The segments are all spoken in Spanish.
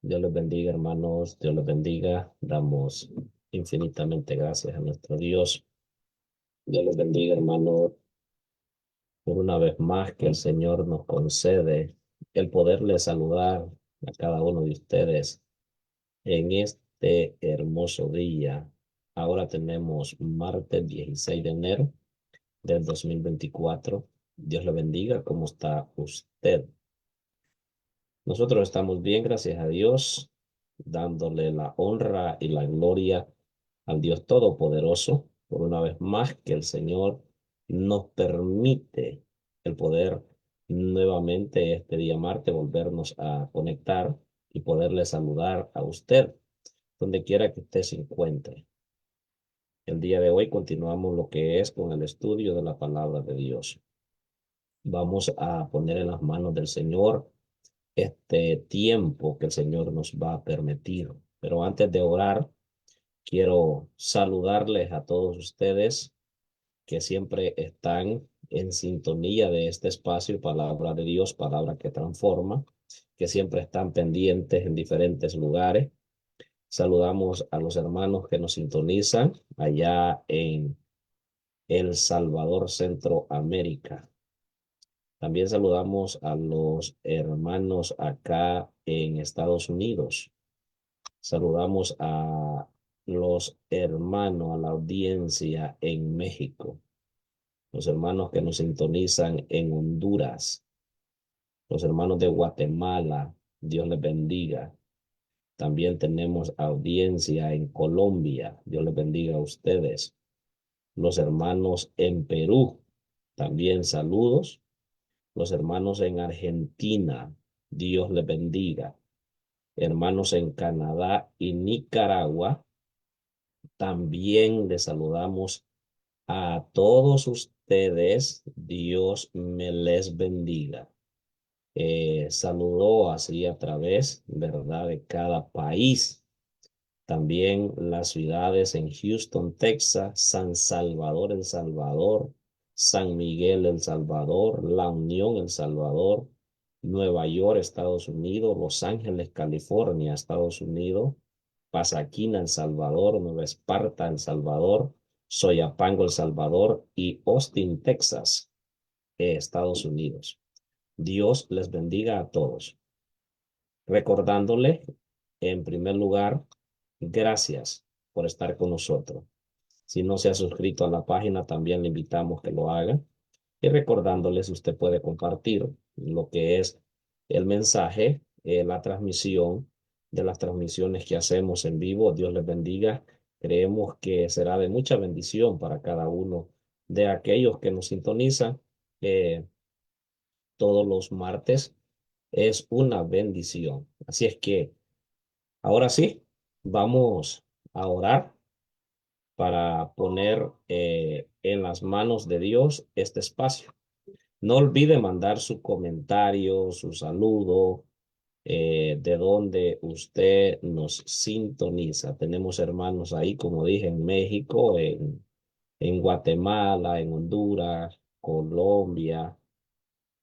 Dios les bendiga, hermanos. Dios les bendiga. Damos infinitamente gracias a nuestro Dios. Dios les bendiga, hermanos, por una vez más que el Señor nos concede el poderles saludar a cada uno de ustedes en este hermoso día. Ahora tenemos martes 16 de enero del 2024. Dios le bendiga. ¿Cómo está usted? Nosotros estamos bien, gracias a Dios, dándole la honra y la gloria al Dios Todopoderoso por una vez más que el Señor nos permite el poder nuevamente este día martes volvernos a conectar y poderle saludar a usted donde quiera que usted se encuentre. El día de hoy continuamos lo que es con el estudio de la palabra de Dios. Vamos a poner en las manos del Señor este tiempo que el Señor nos va a permitir. Pero antes de orar, quiero saludarles a todos ustedes que siempre están en sintonía de este espacio, palabra de Dios, palabra que transforma, que siempre están pendientes en diferentes lugares. Saludamos a los hermanos que nos sintonizan allá en El Salvador, Centroamérica. También saludamos a los hermanos acá en Estados Unidos. Saludamos a los hermanos, a la audiencia en México, los hermanos que nos sintonizan en Honduras, los hermanos de Guatemala, Dios les bendiga. También tenemos audiencia en Colombia, Dios les bendiga a ustedes. Los hermanos en Perú, también saludos. Los hermanos en Argentina, Dios les bendiga. Hermanos en Canadá y Nicaragua, también les saludamos a todos ustedes. Dios me les bendiga. Saludo así a través, ¿verdad?, de cada país. También las ciudades en Houston, Texas, San Salvador, El Salvador, San Miguel, El Salvador, La Unión, El Salvador, Nueva York, Estados Unidos, Los Ángeles, California, Estados Unidos, Pasaquina, El Salvador, Nueva Esparta, El Salvador, Soyapango, El Salvador y Austin, Texas, Estados Unidos. Dios les bendiga a todos. Recordándole, en primer lugar, gracias por estar con nosotros. Si no se ha suscrito a la página, también le invitamos que lo haga. Y recordándoles, usted puede compartir lo que es el mensaje, la transmisión de las transmisiones que hacemos en vivo. Dios les bendiga. Creemos que será de mucha bendición para cada uno de aquellos que nos sintonizan todos los martes. Es una bendición. Así es que ahora sí, vamos a orar para poner en las manos de Dios este espacio. No olvide mandar su comentario, su saludo, de donde usted nos sintoniza. Tenemos hermanos ahí, como dije, en México, en Guatemala, en Honduras, Colombia,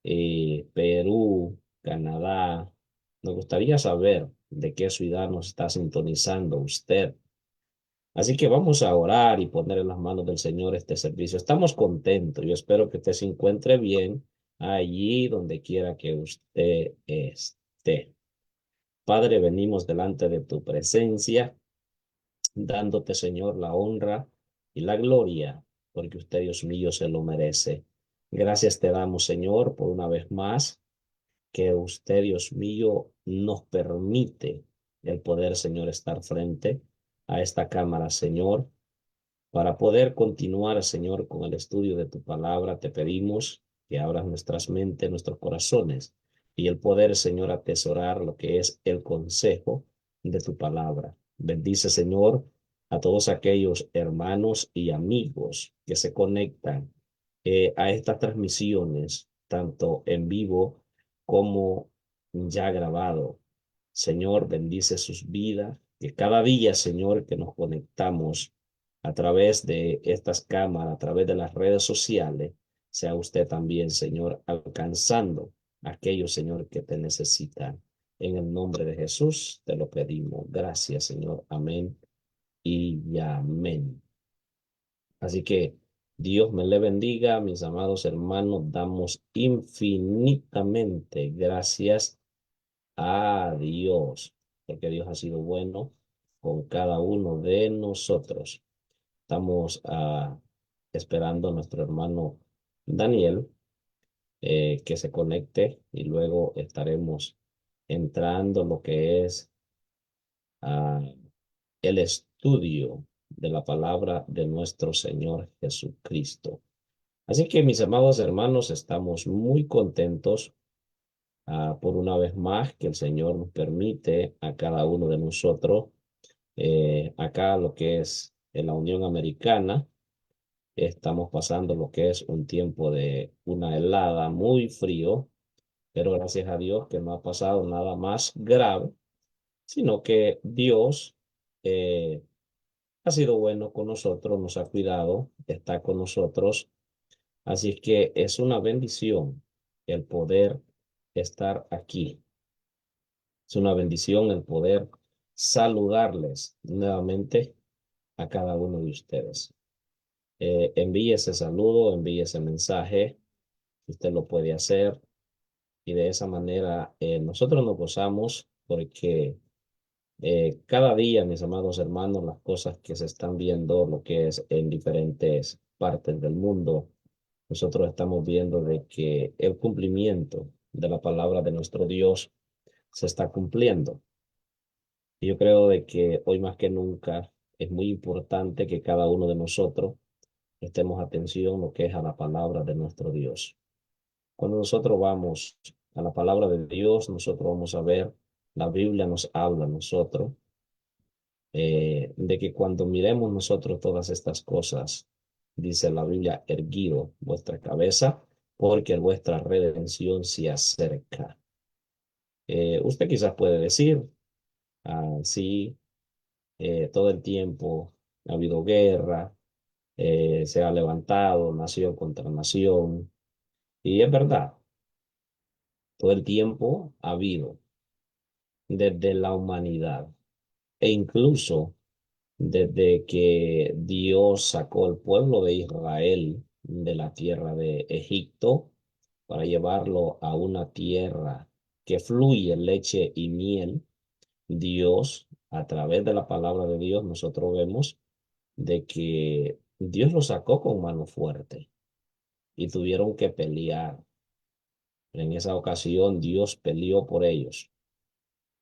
Perú, Canadá. Nos gustaría saber de qué ciudad nos está sintonizando usted. Así que vamos a orar y poner en las manos del Señor este servicio. Estamos contentos. Yo espero que usted se encuentre bien allí donde quiera que usted esté. Padre, venimos delante de tu presencia, dándote, Señor, la honra y la gloria, porque usted, Dios mío, se lo merece. Gracias te damos, Señor, por una vez más que usted, Dios mío, nos permite el poder, Señor, estar frente a esta cámara, Señor, para poder continuar, Señor, con el estudio de tu palabra. Te pedimos que abras nuestras mentes, nuestros corazones y el poder, Señor, atesorar lo que es el consejo de tu palabra. Bendice, Señor, a todos aquellos hermanos y amigos que se conectan a estas transmisiones, tanto en vivo como ya grabado. Señor, bendice sus vidas, que cada día, Señor, que nos conectamos a través de estas cámaras, a través de las redes sociales, sea usted también, Señor, alcanzando a aquellos, Señor, que te necesitan. En el nombre de Jesús te lo pedimos. Gracias, Señor. Amén y amén. Así que Dios me le bendiga, mis amados hermanos. Damos infinitamente gracias a Dios, porque Dios ha sido bueno con cada uno de nosotros. Estamos esperando a nuestro hermano Daniel que se conecte y luego estaremos entrando lo que es ah, el estudio de la palabra de nuestro Señor Jesucristo. Así que mis amados hermanos, estamos muy contentos por una vez más que el Señor nos permite a cada uno de nosotros, acá lo que es en la Unión Americana, estamos pasando lo que es un tiempo de una helada muy frío, pero gracias a Dios que no ha pasado nada más grave, sino que Dios eh, ha sido bueno con nosotros, nos ha cuidado, está con nosotros. Así es que es una bendición el poder estar aquí. Es una bendición el poder saludarles nuevamente a cada uno de ustedes. Envíe ese saludo, envíe ese mensaje. Usted lo puede hacer y de esa manera nosotros nos gozamos porque cada día, mis amados hermanos, las cosas que se están viendo, lo que es en diferentes partes del mundo, nosotros estamos viendo de que el cumplimiento de la palabra de nuestro Dios se está cumpliendo. Y yo creo de que hoy más que nunca es muy importante que cada uno de nosotros prestemos atención lo que es a la palabra de nuestro Dios. Cuando nosotros vamos a la palabra de Dios, nosotros vamos a ver, la Biblia nos habla a nosotros de que cuando miremos nosotros todas estas cosas, dice la Biblia, erguido vuestra cabeza, porque vuestra redención se acerca. Usted quizás puede decir, sí, todo el tiempo ha habido guerra, se ha levantado nación contra nación, y es verdad, todo el tiempo ha habido desde la humanidad e incluso desde que Dios sacó al pueblo de Israel de la tierra de Egipto para llevarlo a una tierra que fluye leche y miel. Dios, a través de la palabra de Dios, nosotros vemos de que Dios lo sacó con mano fuerte y tuvieron que pelear. En esa ocasión Dios peleó por ellos.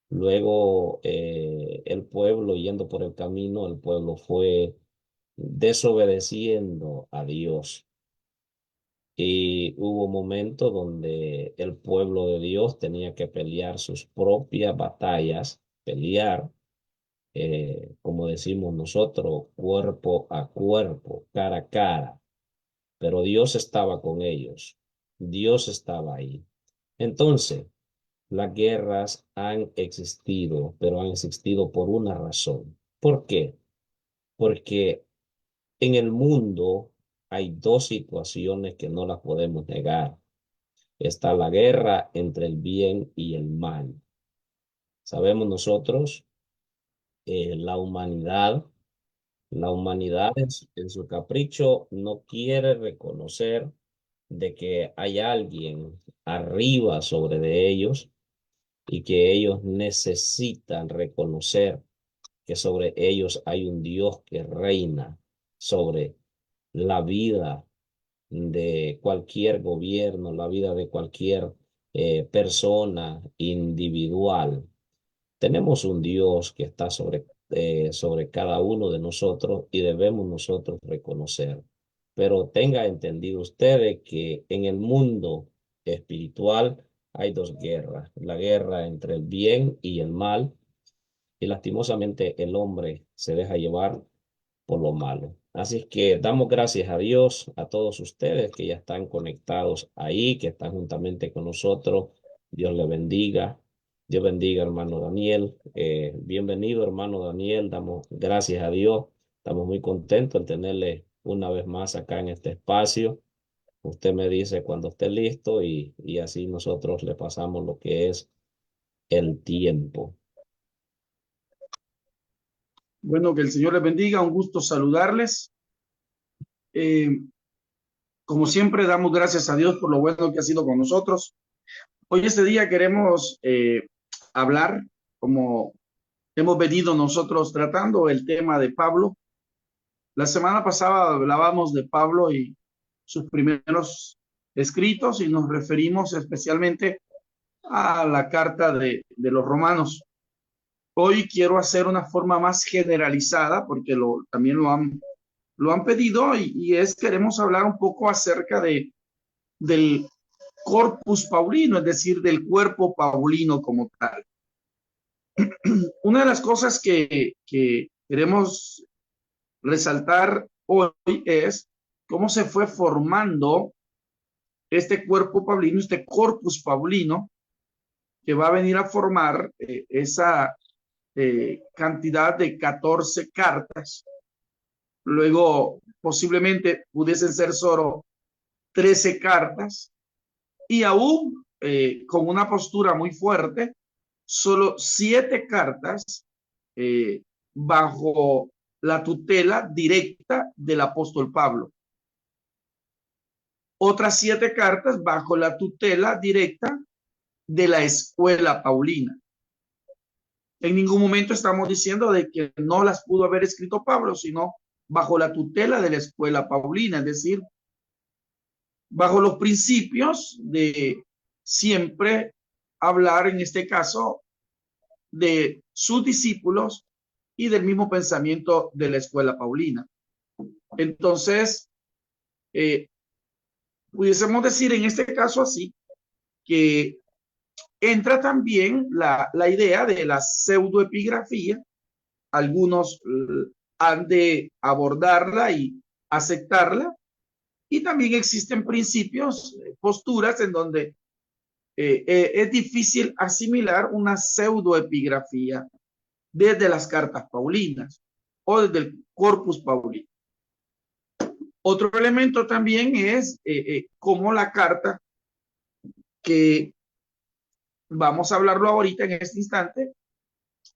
Luego el pueblo, yendo por el camino, el pueblo fue desobedeciendo a Dios. Y hubo momentos donde el pueblo de Dios tenía que pelear sus propias batallas, pelear, como decimos nosotros, cuerpo a cuerpo, cara a cara. Pero Dios estaba con ellos. Dios estaba ahí. Entonces, las guerras han existido, pero han existido por una razón. ¿Por qué? Porque en el mundo hay dos situaciones que no las podemos negar. Está la guerra entre el bien y el mal. Sabemos nosotros, la humanidad, en su capricho no quiere reconocer de que hay alguien arriba sobre de ellos y que ellos necesitan reconocer que sobre ellos hay un Dios que reina sobre la vida de cualquier gobierno, la vida de cualquier persona individual. Tenemos un Dios que está sobre cada uno de nosotros y debemos nosotros reconocer. Pero tenga entendido ustedes que en el mundo espiritual hay dos guerras, la guerra entre el bien y el mal, y lastimosamente el hombre se deja llevar por lo malo. Así es que damos gracias a Dios, a todos ustedes que ya están conectados ahí, que están juntamente con nosotros. Dios le bendiga. Dios bendiga, hermano Daniel. Bienvenido, hermano Daniel. Damos gracias a Dios. Estamos muy contentos en tenerle una vez más acá en este espacio. Usted me dice cuando esté listo y así nosotros le pasamos lo que es el tiempo. Bueno, que el Señor les bendiga, un gusto saludarles. Como siempre, damos gracias a Dios por lo bueno que ha sido con nosotros. Hoy, este día, queremos hablar, como hemos venido nosotros tratando, el tema de Pablo. La semana pasada hablábamos de Pablo y sus primeros escritos y nos referimos especialmente a la carta de los romanos. Hoy quiero hacer una forma más generalizada porque también lo han pedido y queremos hablar un poco acerca del corpus paulino, es decir, del cuerpo paulino como tal. Una de las cosas que queremos resaltar hoy es cómo se fue formando este cuerpo paulino, este corpus paulino, que va a venir a formar esa cantidad de 14 cartas. Luego, posiblemente pudiesen ser solo 13 cartas y aún con una postura muy fuerte, solo 7 cartas bajo la tutela directa del apóstol Pablo. Otras 7 cartas bajo la tutela directa de la escuela paulina. En ningún momento estamos diciendo de que no las pudo haber escrito Pablo, sino bajo la tutela de la escuela paulina, es decir, bajo los principios de siempre hablar, en este caso, de sus discípulos y del mismo pensamiento de la escuela paulina. Entonces, pudiésemos decir en este caso así, que entra también la idea de la pseudoepigrafía. Algunos han de abordarla y aceptarla, y también existen principios, posturas en donde es difícil asimilar una pseudoepigrafía desde las cartas paulinas o desde el corpus paulino. Otro elemento también es cómo la carta, que vamos a hablarlo ahorita en este instante,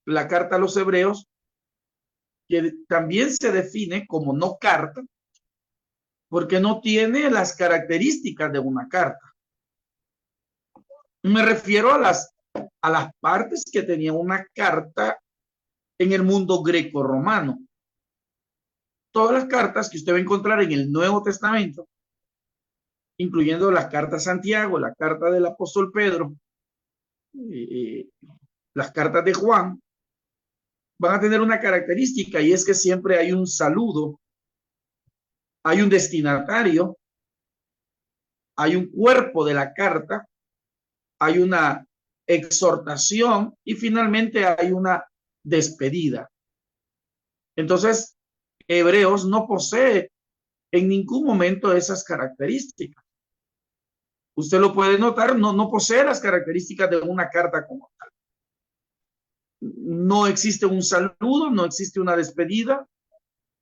la carta a los hebreos, que también se define como no carta, porque no tiene las características de una carta. Me refiero a las partes que tenía una carta en el mundo greco-romano. Todas las cartas que usted va a encontrar en el Nuevo Testamento, incluyendo la carta a Santiago, la carta del apóstol Pedro, las cartas de Juan, van a tener una característica, y es que siempre hay un saludo, hay un destinatario, hay un cuerpo de la carta, hay una exhortación y finalmente hay una despedida. Entonces, Hebreos no posee en ningún momento esas características. Usted lo puede notar, no posee las características de una carta como tal. No existe un saludo, no existe una despedida,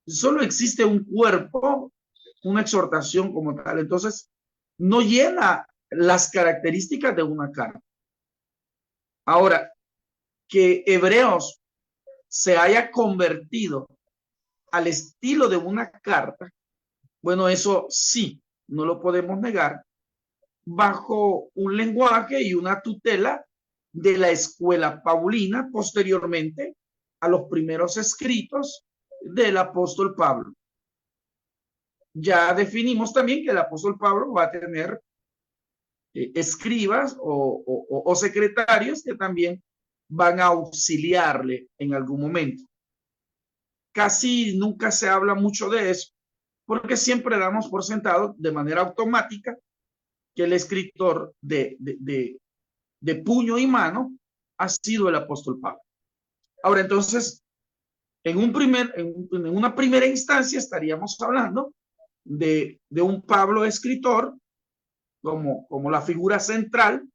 solo existe un cuerpo, una exhortación como tal. Entonces, no llena las características de una carta. Ahora, que Hebreos se haya convertido al estilo de una carta, bueno, eso sí, no lo podemos negar, bajo un lenguaje y una tutela de la escuela paulina posteriormente a los primeros escritos del apóstol Pablo. Ya definimos también que el apóstol Pablo va a tener escribas o secretarios que también van a auxiliarle en algún momento. Casi nunca se habla mucho de eso, porque siempre damos por sentado de manera automática que el escritor de puño y mano ha sido el apóstol Pablo. Ahora, entonces, en una primera instancia estaríamos hablando de un Pablo escritor como la figura central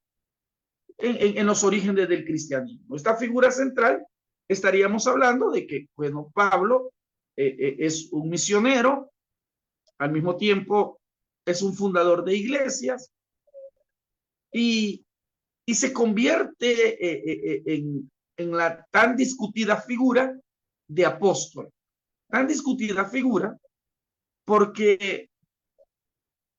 en los orígenes del cristianismo. Esta figura central, estaríamos hablando de que, bueno, Pablo es un misionero, al mismo tiempo es un fundador de iglesias, y y se convierte en la tan discutida figura de apóstol. Tan discutida figura porque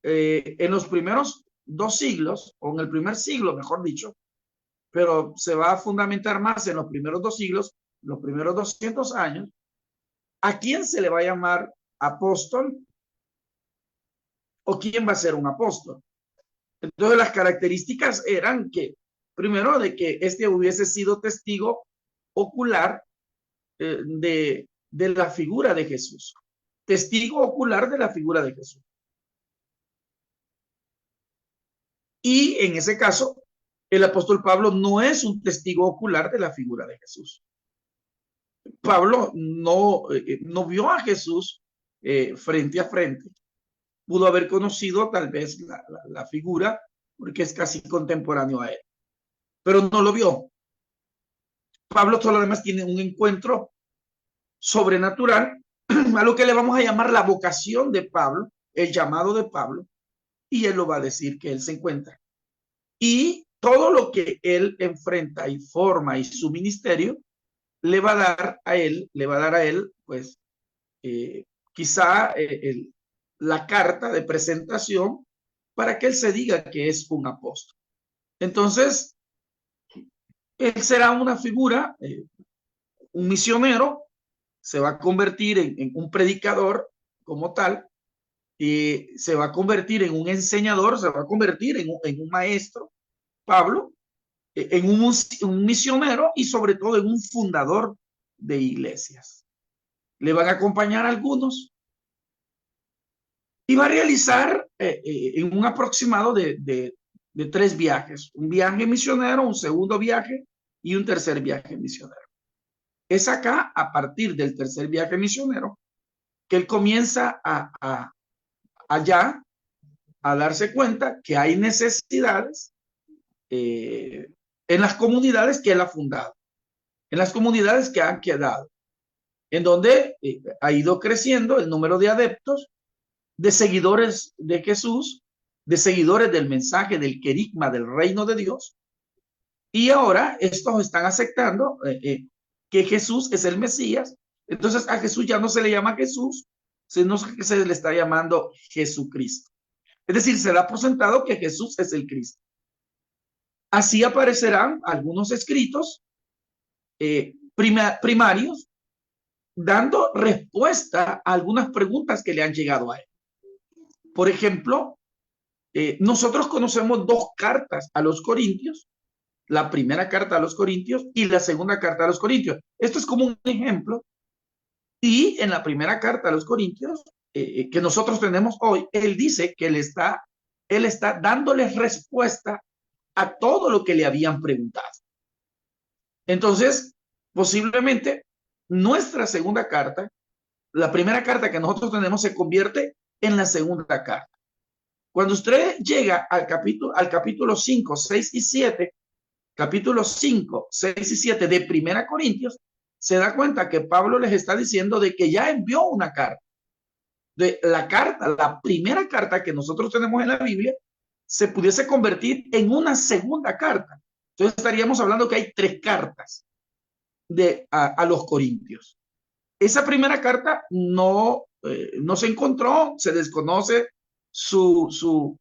en los primeros 2 siglos, o en el primer siglo, mejor dicho, pero se va a fundamentar más en los primeros 2 siglos, los primeros 200 años, ¿a quién se le va a llamar apóstol? ¿O quién va a ser un apóstol? Entonces las características eran que, primero, de que este hubiese sido testigo ocular de la figura de Jesús. Testigo ocular de la figura de Jesús. Y en ese caso, el apóstol Pablo no es un testigo ocular de la figura de Jesús. Pablo no vio a Jesús frente a frente. Pudo haber conocido tal vez la figura porque es casi contemporáneo a él, pero no lo vio. Pablo solo además tiene un encuentro sobrenatural, a lo que le vamos a llamar la vocación de Pablo, el llamado de Pablo, y él lo va a decir que él se encuentra. Y todo lo que él enfrenta y forma y su ministerio le va a dar a él, pues, quizá la carta de presentación para que él se diga que es un apóstol. Entonces, él será una figura, un misionero, se va a convertir en un predicador como tal, y se va a convertir en un enseñador, se va a convertir en un maestro, Pablo, en un misionero y sobre todo en un fundador de iglesias. Le van a acompañar algunos y va a realizar en un aproximado de 3 viajes, un viaje misionero, un segundo viaje y un tercer viaje misionero. Es acá, a partir del tercer viaje misionero, que él comienza allá a darse cuenta que hay necesidades en las comunidades que él ha fundado, en las comunidades que han quedado, en donde ha ido creciendo el número de adeptos, de seguidores de Jesús, de seguidores del mensaje, del querigma, del reino de Dios, y ahora estos están aceptando que Jesús es el Mesías. Entonces a Jesús ya no se le llama Jesús, sino que se le está llamando Jesucristo. Es decir, se le ha presentado que Jesús es el Cristo. Así aparecerán algunos escritos primarios dando respuesta a algunas preguntas que le han llegado a él. Por ejemplo, nosotros conocemos 2 cartas a los Corintios, la primera carta a los Corintios y la segunda carta a los Corintios. Esto es como un ejemplo. Y en la primera carta a los Corintios, que nosotros tenemos hoy, él dice que él está dándoles respuesta a todo lo que le habían preguntado. Entonces, posiblemente nuestra segunda carta, la primera carta que nosotros tenemos, se convierte en la segunda carta. Cuando usted llega al capítulo 5, 6 y 7, capítulos 5, 6 y 7 de Primera Corintios, se da cuenta que Pablo les está diciendo de que ya envió una carta. De la carta, la primera carta que nosotros tenemos en la Biblia, se pudiese convertir en una segunda carta. Entonces estaríamos hablando que hay 3 cartas a los Corintios. Esa primera carta no se encontró, se desconoce su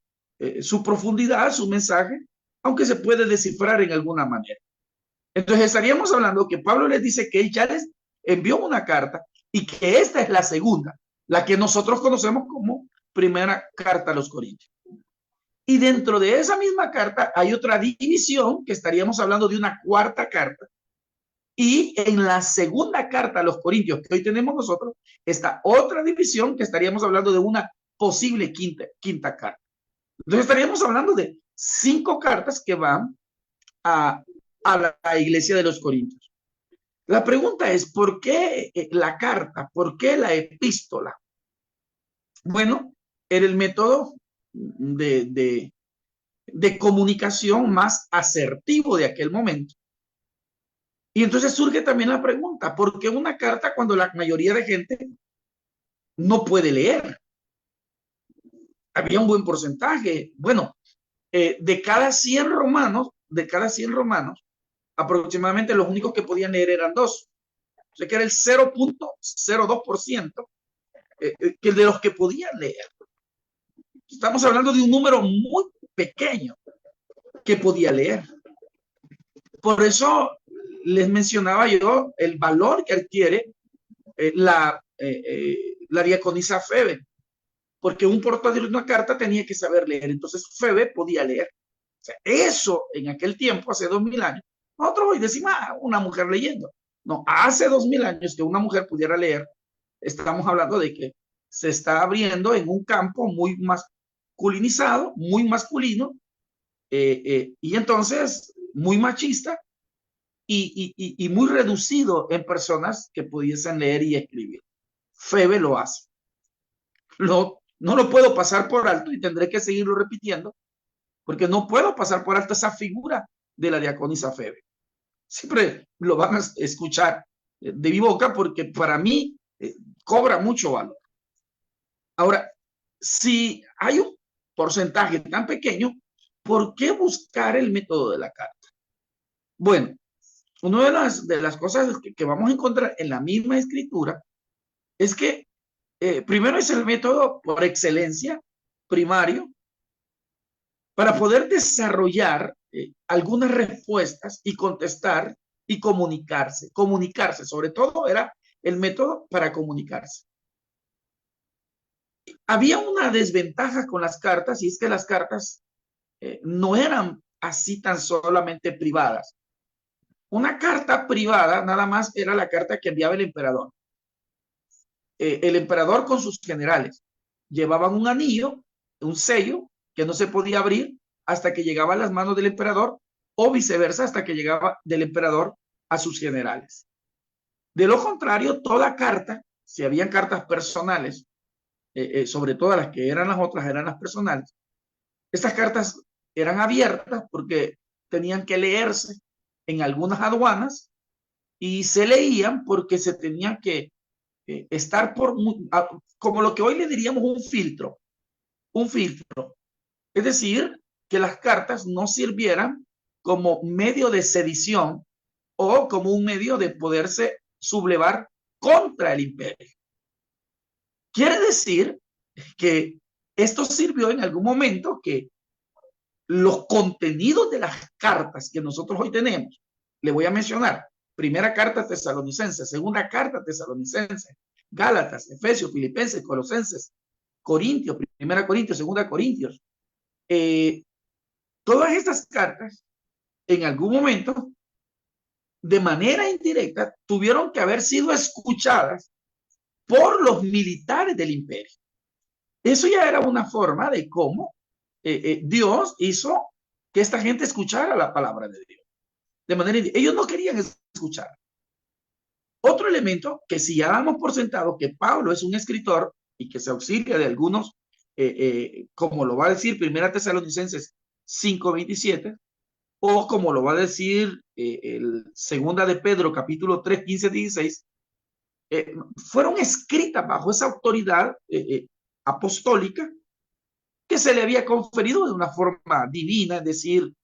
profundidad, su mensaje, aunque se puede descifrar en alguna manera. Entonces estaríamos hablando que Pablo les dice que él ya les envió una carta y que esta es la segunda, la que nosotros conocemos como primera carta a los Corintios. Y dentro de esa misma carta hay otra división que estaríamos hablando de una cuarta carta. Y en la segunda carta a los Corintios que hoy tenemos nosotros, está otra división que estaríamos hablando de una posible quinta carta. Entonces estaríamos hablando de 5 cartas que van a la iglesia de los Corintios. La pregunta es, ¿por qué la carta? ¿Por qué la epístola? Bueno, era el método de comunicación más asertivo de aquel momento. Y entonces surge también la pregunta, ¿por qué una carta cuando la mayoría de gente no puede leer? Había un buen porcentaje. Bueno, de cada 100 romanos, de cada 100 romanos, aproximadamente los únicos que podían leer eran dos. O sea que era el 0.02% que de los que podían leer. Estamos hablando de un número muy pequeño que podía leer. Por eso les mencionaba yo el valor que adquiere la diaconisa Febe, porque un portador de una carta tenía que saber leer, entonces Febe podía leer. O sea, eso en aquel tiempo, hace 2000 años, nosotros hoy decimos, una mujer leyendo. No, hace 2000 años que una mujer pudiera leer, estamos hablando de que se está abriendo en un campo muy masculinizado, muy masculino, y entonces muy machista y muy reducido en personas que pudiesen leer y escribir. Febe lo hace. No lo puedo pasar por alto y tendré que seguirlo repitiendo, porque no puedo pasar por alto esa figura de la diaconisa Febe. Siempre lo van a escuchar de mi boca porque para mí cobra mucho valor. Ahora, si hay un porcentaje tan pequeño, ¿por qué buscar el método de la carta? Bueno, una de las cosas que vamos a encontrar en la misma escritura es que primero es el método por excelencia, primario, para poder desarrollar algunas respuestas y contestar y comunicarse. Comunicarse, sobre todo, era el método para comunicarse. Había una desventaja con las cartas, y es que las cartas no eran así tan solamente privadas. Una carta privada nada más era la carta que enviaba el emperador. El emperador con sus generales llevaban un anillo, un sello que no se podía abrir hasta que llegaba a las manos del emperador, o viceversa, hasta que llegaba del emperador a sus generales. De lo contrario, toda carta, si habían cartas personales, sobre todo las que eran las otras, eran las personales, estas cartas eran abiertas porque tenían que leerse en algunas aduanas y se leían porque se tenían que estar como lo que hoy le diríamos un filtro. Es decir, que las cartas no sirvieran como medio de sedición o como un medio de poderse sublevar contra el imperio. Quiere decir que esto sirvió en algún momento que los contenidos de las cartas que nosotros hoy tenemos, le voy a mencionar, primera carta tesalonicense, segunda carta tesalonicense, Gálatas, Efesios, Filipenses, Colosenses, Corintios, primera Corintios, segunda Corintios. Todas estas cartas, en algún momento, de manera indirecta, tuvieron que haber sido escuchadas por los militares del imperio. Eso ya era una forma de cómo Dios hizo que esta gente escuchara la palabra de Dios. De manera ellos no querían escuchar. Otro elemento que si ya damos por sentado que Pablo es un escritor y que se auxilia de algunos, como lo va a decir Primera Tesalonicenses 5:27, o como lo va a decir el Segunda de Pedro capítulo 3, 15, 16, fueron escritas bajo esa autoridad apostólica que se le había conferido de una forma divina, es decir,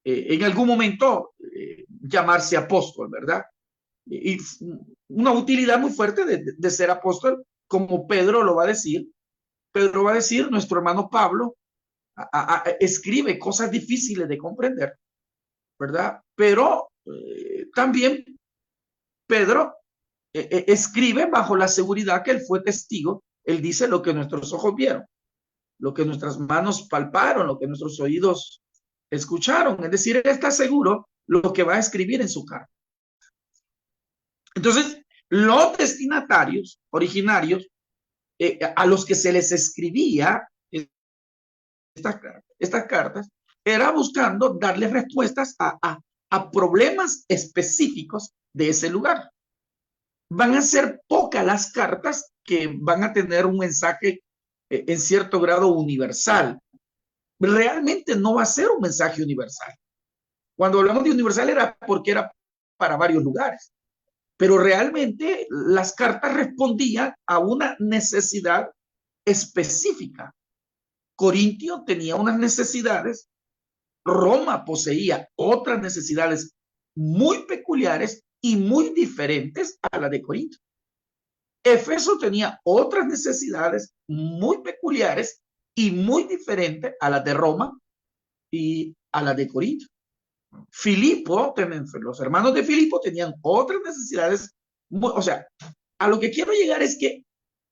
en algún momento llamarse apóstol, ¿verdad? Y una utilidad muy fuerte de ser apóstol, como Pedro lo va a decir. Pedro va a decir, nuestro hermano Pablo escribe cosas difíciles de comprender, ¿verdad? Pero también Pedro escribe bajo la seguridad que él fue testigo. Él dice lo que nuestros ojos vieron, lo que nuestras manos palparon, lo que nuestros oídos escucharon. Es decir, él está seguro lo que va a escribir en su carta. Entonces, los destinatarios originarios a los que se les escribía estas cartas era buscando darles respuestas a problemas específicos de ese lugar. Van a ser pocas las cartas que van a tener un mensaje en cierto grado universal. Realmente no va a ser un mensaje universal. Cuando hablamos de universal era porque era para varios lugares, pero realmente las cartas respondían a una necesidad específica. Corintio tenía unas necesidades Roma poseía otras necesidades muy peculiares y muy diferentes a la de Corinto. Éfeso tenía otras necesidades muy peculiares y muy diferentes a las de Roma y a las de Corinto. Filipo, los hermanos de Filipo tenían otras necesidades, o sea, a lo que quiero llegar es que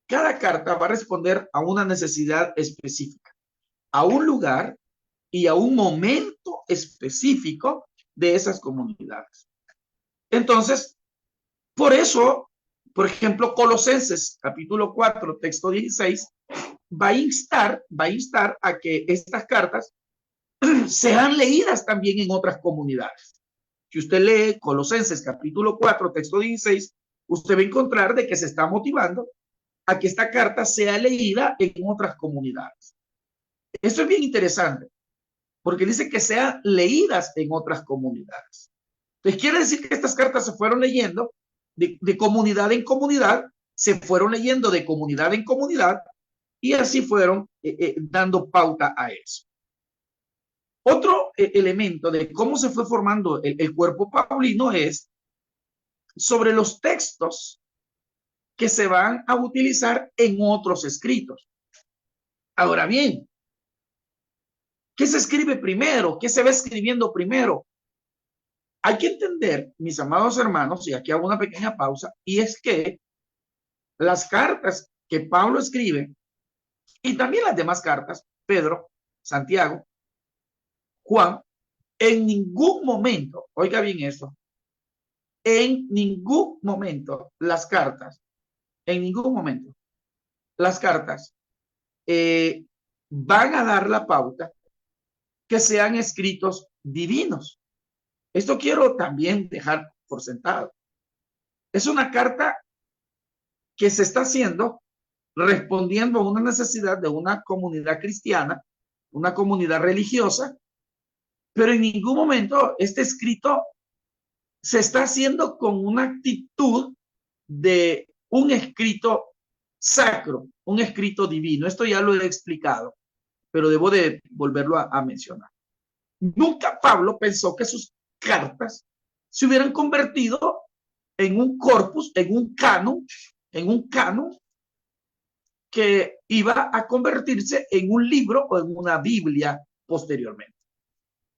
cada carta va a responder a una necesidad específica, a un lugar y a un momento específico de esas comunidades. Entonces, por eso, por ejemplo, Colosenses capítulo 4, texto 16, va a instar a que estas cartas sean leídas también en otras comunidades. Si usted lee Colosenses capítulo 4, texto 16, usted va a encontrar de que se está motivando a que esta carta sea leída en otras comunidades. Esto es bien interesante, porque dice que sean leídas en otras comunidades. Entonces quiere decir que estas cartas se fueron leyendo de comunidad en comunidad, se fueron leyendo de comunidad en comunidad, y así fueron dando pauta a eso. Otro elemento de cómo se fue formando el cuerpo paulino es sobre los textos que se van a utilizar en otros escritos. Ahora bien, ¿qué se escribe primero? ¿Qué se va escribiendo primero? Hay que entender, mis amados hermanos, y aquí hago una pequeña pausa, y es que las cartas que Pablo escribe, y también las demás cartas, Pedro, Santiago, Juan, en ningún momento, oiga bien esto, en ningún momento las cartas, en ningún momento, las cartas van a dar la pauta que sean escritos divinos. Esto quiero también dejar por sentado. Es una carta que se está haciendo respondiendo a una necesidad de una comunidad cristiana, una comunidad religiosa, pero en ningún momento este escrito se está haciendo con una actitud de un escrito sacro, un escrito divino. Esto ya lo he explicado, pero debo de volverlo a mencionar. Nunca Pablo pensó que sus cartas se hubieran convertido en un corpus, en un canon que iba a convertirse en un libro o en una Biblia posteriormente.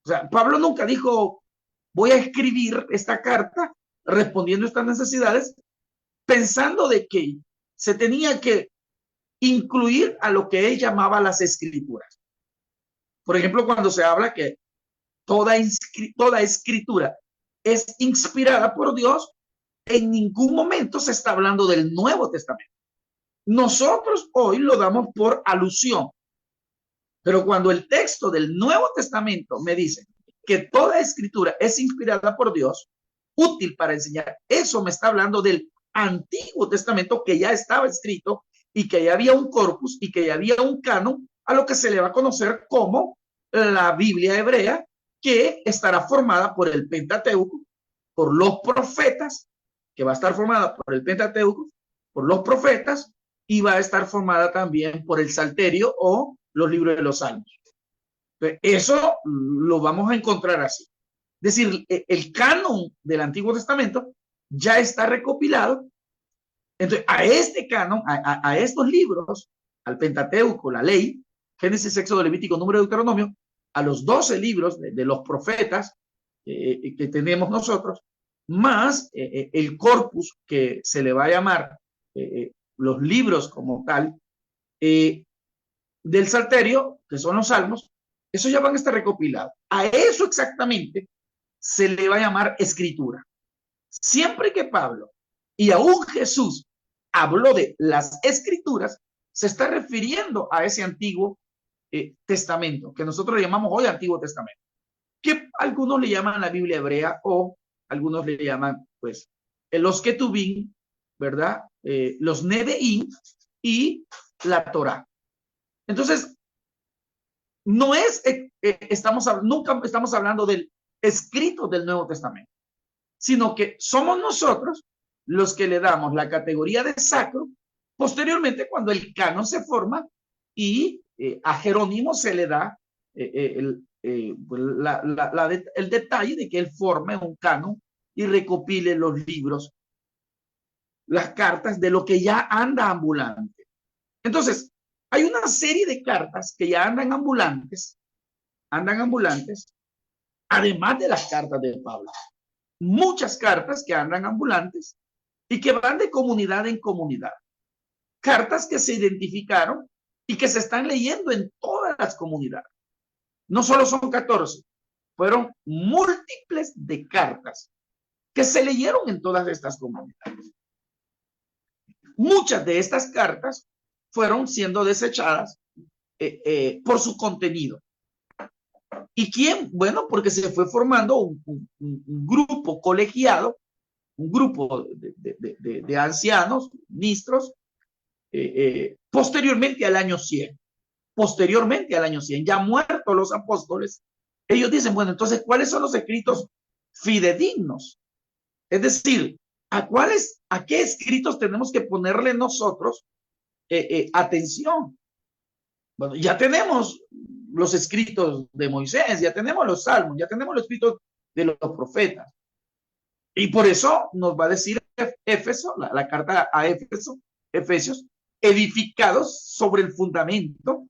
O sea, Pablo nunca dijo, voy a escribir esta carta respondiendo a estas necesidades, pensando de que se tenía que incluir a lo que él llamaba las escrituras. Por ejemplo, cuando se habla que toda escritura es inspirada por Dios, en ningún momento se está hablando del Nuevo Testamento. Nosotros hoy lo damos por alusión, pero cuando el texto del Nuevo Testamento me dice que toda escritura es inspirada por Dios, útil para enseñar, eso me está hablando del Antiguo Testamento que ya estaba escrito y que ya había un corpus y que ya había un canon a lo que se le va a conocer como la Biblia hebrea, que estará formada por el Pentateuco, por los profetas, que va a estar formada por el Pentateuco, por los profetas, y va a estar formada también por el Salterio o los libros de los Salmos. Entonces, eso lo vamos a encontrar así. Es decir, el canon del Antiguo Testamento ya está recopilado. Entonces, a este canon, a estos libros, al Pentateuco, la ley, Génesis, Éxodo, Levítico, Número, Deuteronomio, a los 12 libros de los profetas que tenemos nosotros, más el corpus que se le va a llamar los libros como tal, del Salterio, que son los Salmos, eso ya van a estar recopilados. A eso exactamente se le va a llamar escritura. Siempre que Pablo y aún Jesús habló de las escrituras, se está refiriendo a ese Antiguo Testamento, que nosotros le llamamos hoy Antiguo Testamento, que algunos le llaman la Biblia hebrea o algunos le llaman, pues, los Ketubim, ¿verdad? Los Nevi'im y la Torá. Entonces, no es, nunca estamos hablando del escrito del Nuevo Testamento, sino que somos nosotros los que le damos la categoría de sacro posteriormente cuando el canon se forma y a Jerónimo se le da pues el detalle de que él forme un canon y recopile los libros, las cartas de lo que ya anda ambulante. Entonces, hay una serie de cartas que ya andan ambulantes, además de las cartas de Pablo. Muchas cartas que andan ambulantes y que van de comunidad en comunidad. Cartas que se identificaron y que se están leyendo en todas las comunidades. No solo son 14, fueron múltiples de cartas que se leyeron en todas estas comunidades. Muchas de estas cartas fueron siendo desechadas por su contenido. ¿Y quién? Bueno, porque se fue formando un grupo colegiado, un grupo de ancianos, ministros, posteriormente al año 100. Posteriormente al año 100, ya muertos los apóstoles, ellos dicen, bueno, entonces, ¿cuáles son los escritos fidedignos? Es decir, ¿a qué escritos tenemos que ponerle nosotros atención? Bueno, ya tenemos los escritos de Moisés, ya tenemos los salmos, ya tenemos los escritos de los profetas. Y por eso nos va a decir Éfeso, la carta a Efesios, edificados sobre el fundamento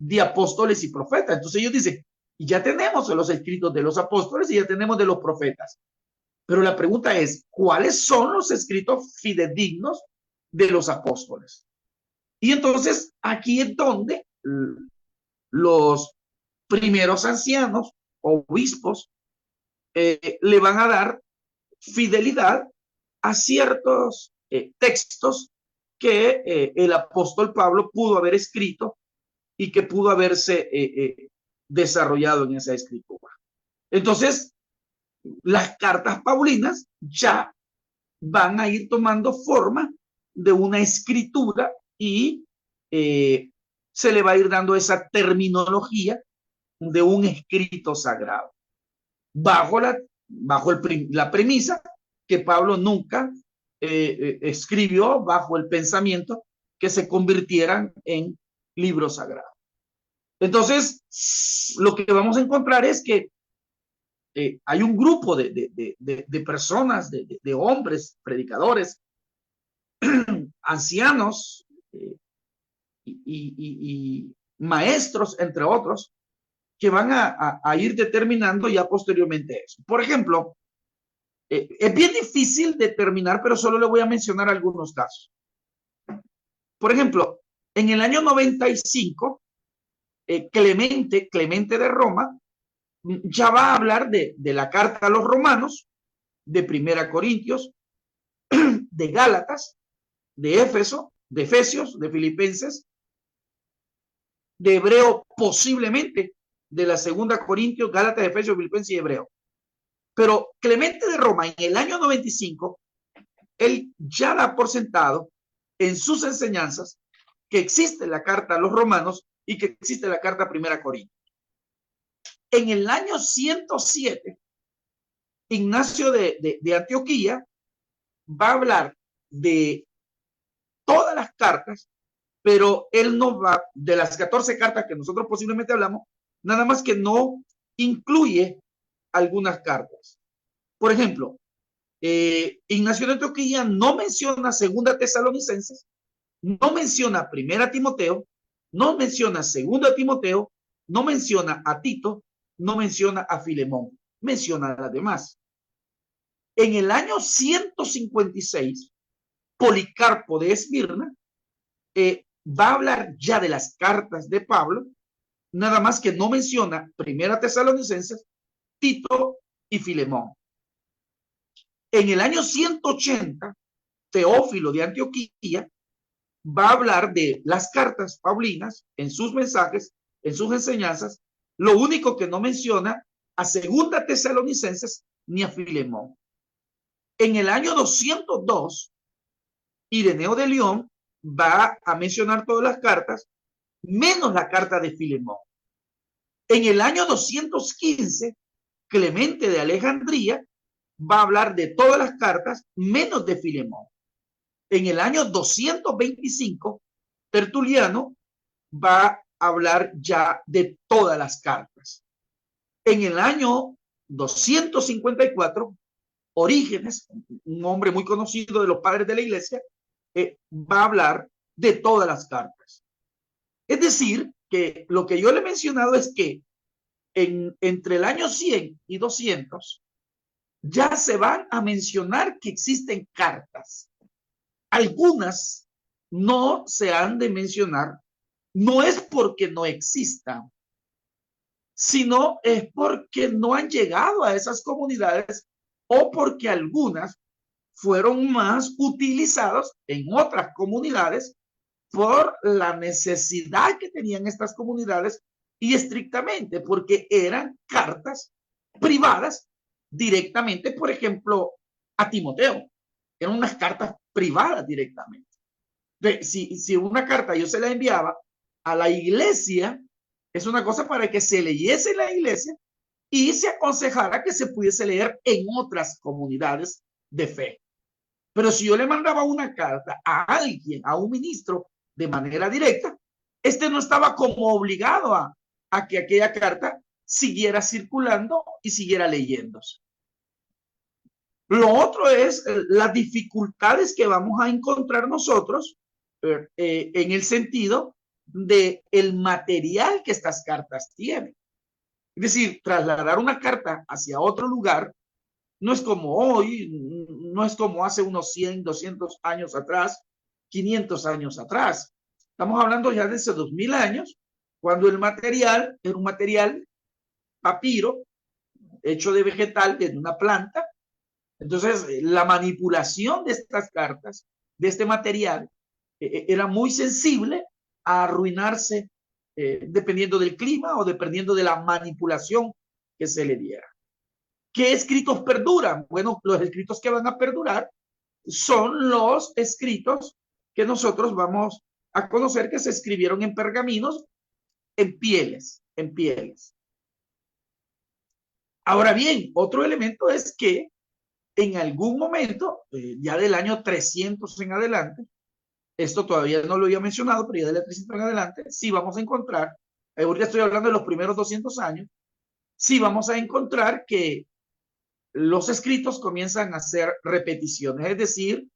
de apóstoles y profetas. Entonces ellos dicen, ya tenemos los escritos de los apóstoles y ya tenemos de los profetas. Pero la pregunta es, ¿cuáles son los escritos fidedignos de los apóstoles? Y entonces aquí es donde los primeros ancianos, obispos, le van a dar fidelidad a ciertos textos que el apóstol Pablo pudo haber escrito y que pudo haberse desarrollado en esa escritura. Entonces, las cartas paulinas ya van a ir tomando forma de una escritura y se le va a ir dando esa terminología de un escrito sagrado, bajo la premisa que Pablo nunca escribió bajo el pensamiento que se convirtieran en libros sagrados. Entonces, lo que vamos a encontrar es que hay un grupo de personas, de hombres, predicadores, ancianos y maestros, entre otros, que van a ir determinando ya posteriormente eso. Por ejemplo, es bien difícil determinar, pero solo le voy a mencionar algunos casos. Por ejemplo, en el año 95, Clemente de Roma ya va a hablar de la carta a los romanos, de Primera Corintios, de Gálatas, de Éfeso, de Efesios, de Filipenses, de Hebreo posiblemente, de la Segunda Corintios, Gálatas, Efesios, Filipenses y Hebreo. Pero Clemente de Roma en el año 95, él ya da por sentado en sus enseñanzas que existe la carta a los romanos y que existe la carta a Primera Corintios. En el año 107, Ignacio de Antioquía va a hablar de todas las cartas, pero él no va, de las 14 cartas que nosotros posiblemente hablamos, nada más que no incluye algunas cartas. Por ejemplo, Ignacio de Antioquía no menciona Segunda Tesalonicenses, no menciona Primera Timoteo, no menciona Segunda Timoteo, no menciona a Tito, no menciona a Filemón, menciona a las demás. En el año 156, Policarpo de Esmirna va a hablar ya de las cartas de Pablo, nada más que no menciona Primera Tesalonicenses, Tito y Filemón. En el año 180, Teófilo de Antioquía va a hablar de las cartas paulinas en sus mensajes, en sus enseñanzas. Lo único que no menciona a Segunda Tesalonicenses ni a Filemón. En el año 202, Ireneo de León va a mencionar todas las cartas, menos la carta de Filemón. En el año 215, Clemente de Alejandría va a hablar de todas las cartas, menos de Filemón. En el año 225, Tertuliano va a hablar ya de todas las cartas. En el año 254, Orígenes, un hombre muy conocido de los padres de la iglesia, va a hablar de todas las cartas. Es decir, que lo que yo le he mencionado es que entre el año 100 y 200 ya se van a mencionar que existen cartas. Algunas no se han de mencionar, no es porque no existan, sino es porque no han llegado a esas comunidades o porque algunas fueron más utilizadas en otras comunidades por la necesidad que tenían estas comunidades y estrictamente porque eran cartas privadas directamente, por ejemplo, a Timoteo. Eran unas cartas privadas directamente. Si una carta yo se la enviaba a la iglesia, es una cosa para que se leyese en la iglesia y se aconsejara que se pudiese leer en otras comunidades de fe. Pero si yo le mandaba una carta a alguien, a un ministro, de manera directa, este no estaba como obligado a que aquella carta siguiera circulando y siguiera leyéndose. Lo otro es las dificultades que vamos a encontrar nosotros en el sentido de el material que estas cartas tienen. Es decir, trasladar una carta hacia otro lugar no es como hoy, no es como hace unos 100, 200 años atrás, 500 años atrás. Estamos hablando ya de hace 2000 años, cuando el material era un material papiro, hecho de vegetal, de una planta. Entonces, la manipulación de estas cartas, de este material, era muy sensible a arruinarse dependiendo del clima o dependiendo de la manipulación que se le diera. ¿Qué escritos perduran? Bueno, los escritos que van a perdurar son los escritos que nosotros vamos a conocer que se escribieron en pergaminos, en pieles, en pieles. Ahora bien, otro elemento es que en algún momento, ya del año 300 en adelante, esto todavía no lo había mencionado, pero ya del 300 en adelante, sí vamos a encontrar, ahorita estoy hablando de los primeros 200 años, sí vamos a encontrar que los escritos comienzan a hacer repeticiones, es decir,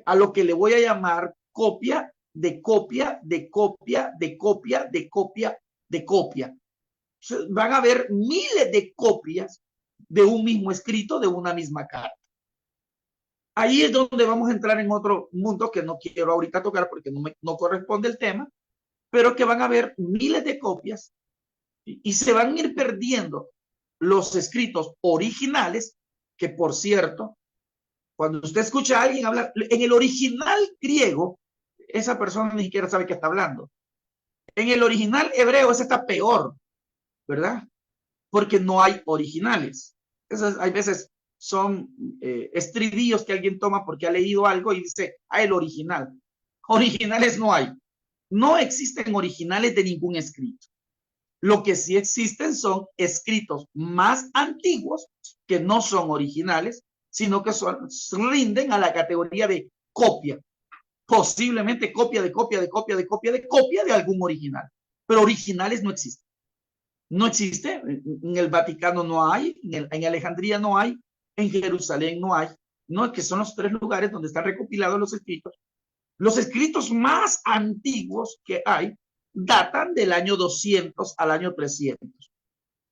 a lo que le voy a llamar copia de copia de copia de copia de copia de copia. Van a haber miles de copias de un mismo escrito, de una misma carta. Ahí es donde vamos a entrar en otro mundo que no quiero ahorita tocar porque no corresponde el tema, pero que van a haber miles de copias y se van a ir perdiendo los escritos originales, que por cierto, cuando usted escucha a alguien hablar, en el original griego, esa persona ni siquiera sabe qué está hablando. En el original hebreo, ese está peor, ¿verdad? Porque no hay originales. Esas, hay veces son estribillos que alguien toma porque ha leído algo y dice, el original. Originales no hay. No existen originales de ningún escrito. Lo que sí existen son escritos más antiguos que no son originales, sino que rinden a la categoría de copia. Posiblemente copia de copia de copia de copia de copia de algún original. Pero originales no existen. No existe. En el Vaticano no hay, en Alejandría no hay, en Jerusalén no hay. No, que son los 3 lugares donde están recopilados los escritos. Los escritos más antiguos que hay datan del año 200 al año 300.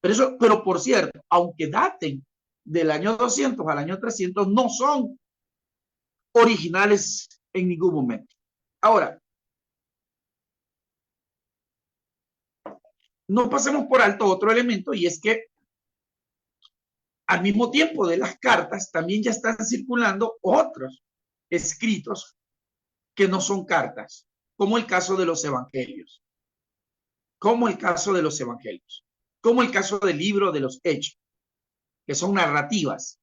Pero por cierto, aunque daten del año 200 al año 300, no son originales en ningún momento. Ahora, no pasemos por alto otro elemento, y es que al mismo tiempo de las cartas también ya están circulando otros escritos que no son cartas, como el caso de los evangelios, como el caso de los evangelios, como el caso del libro de los Hechos, que son narrativas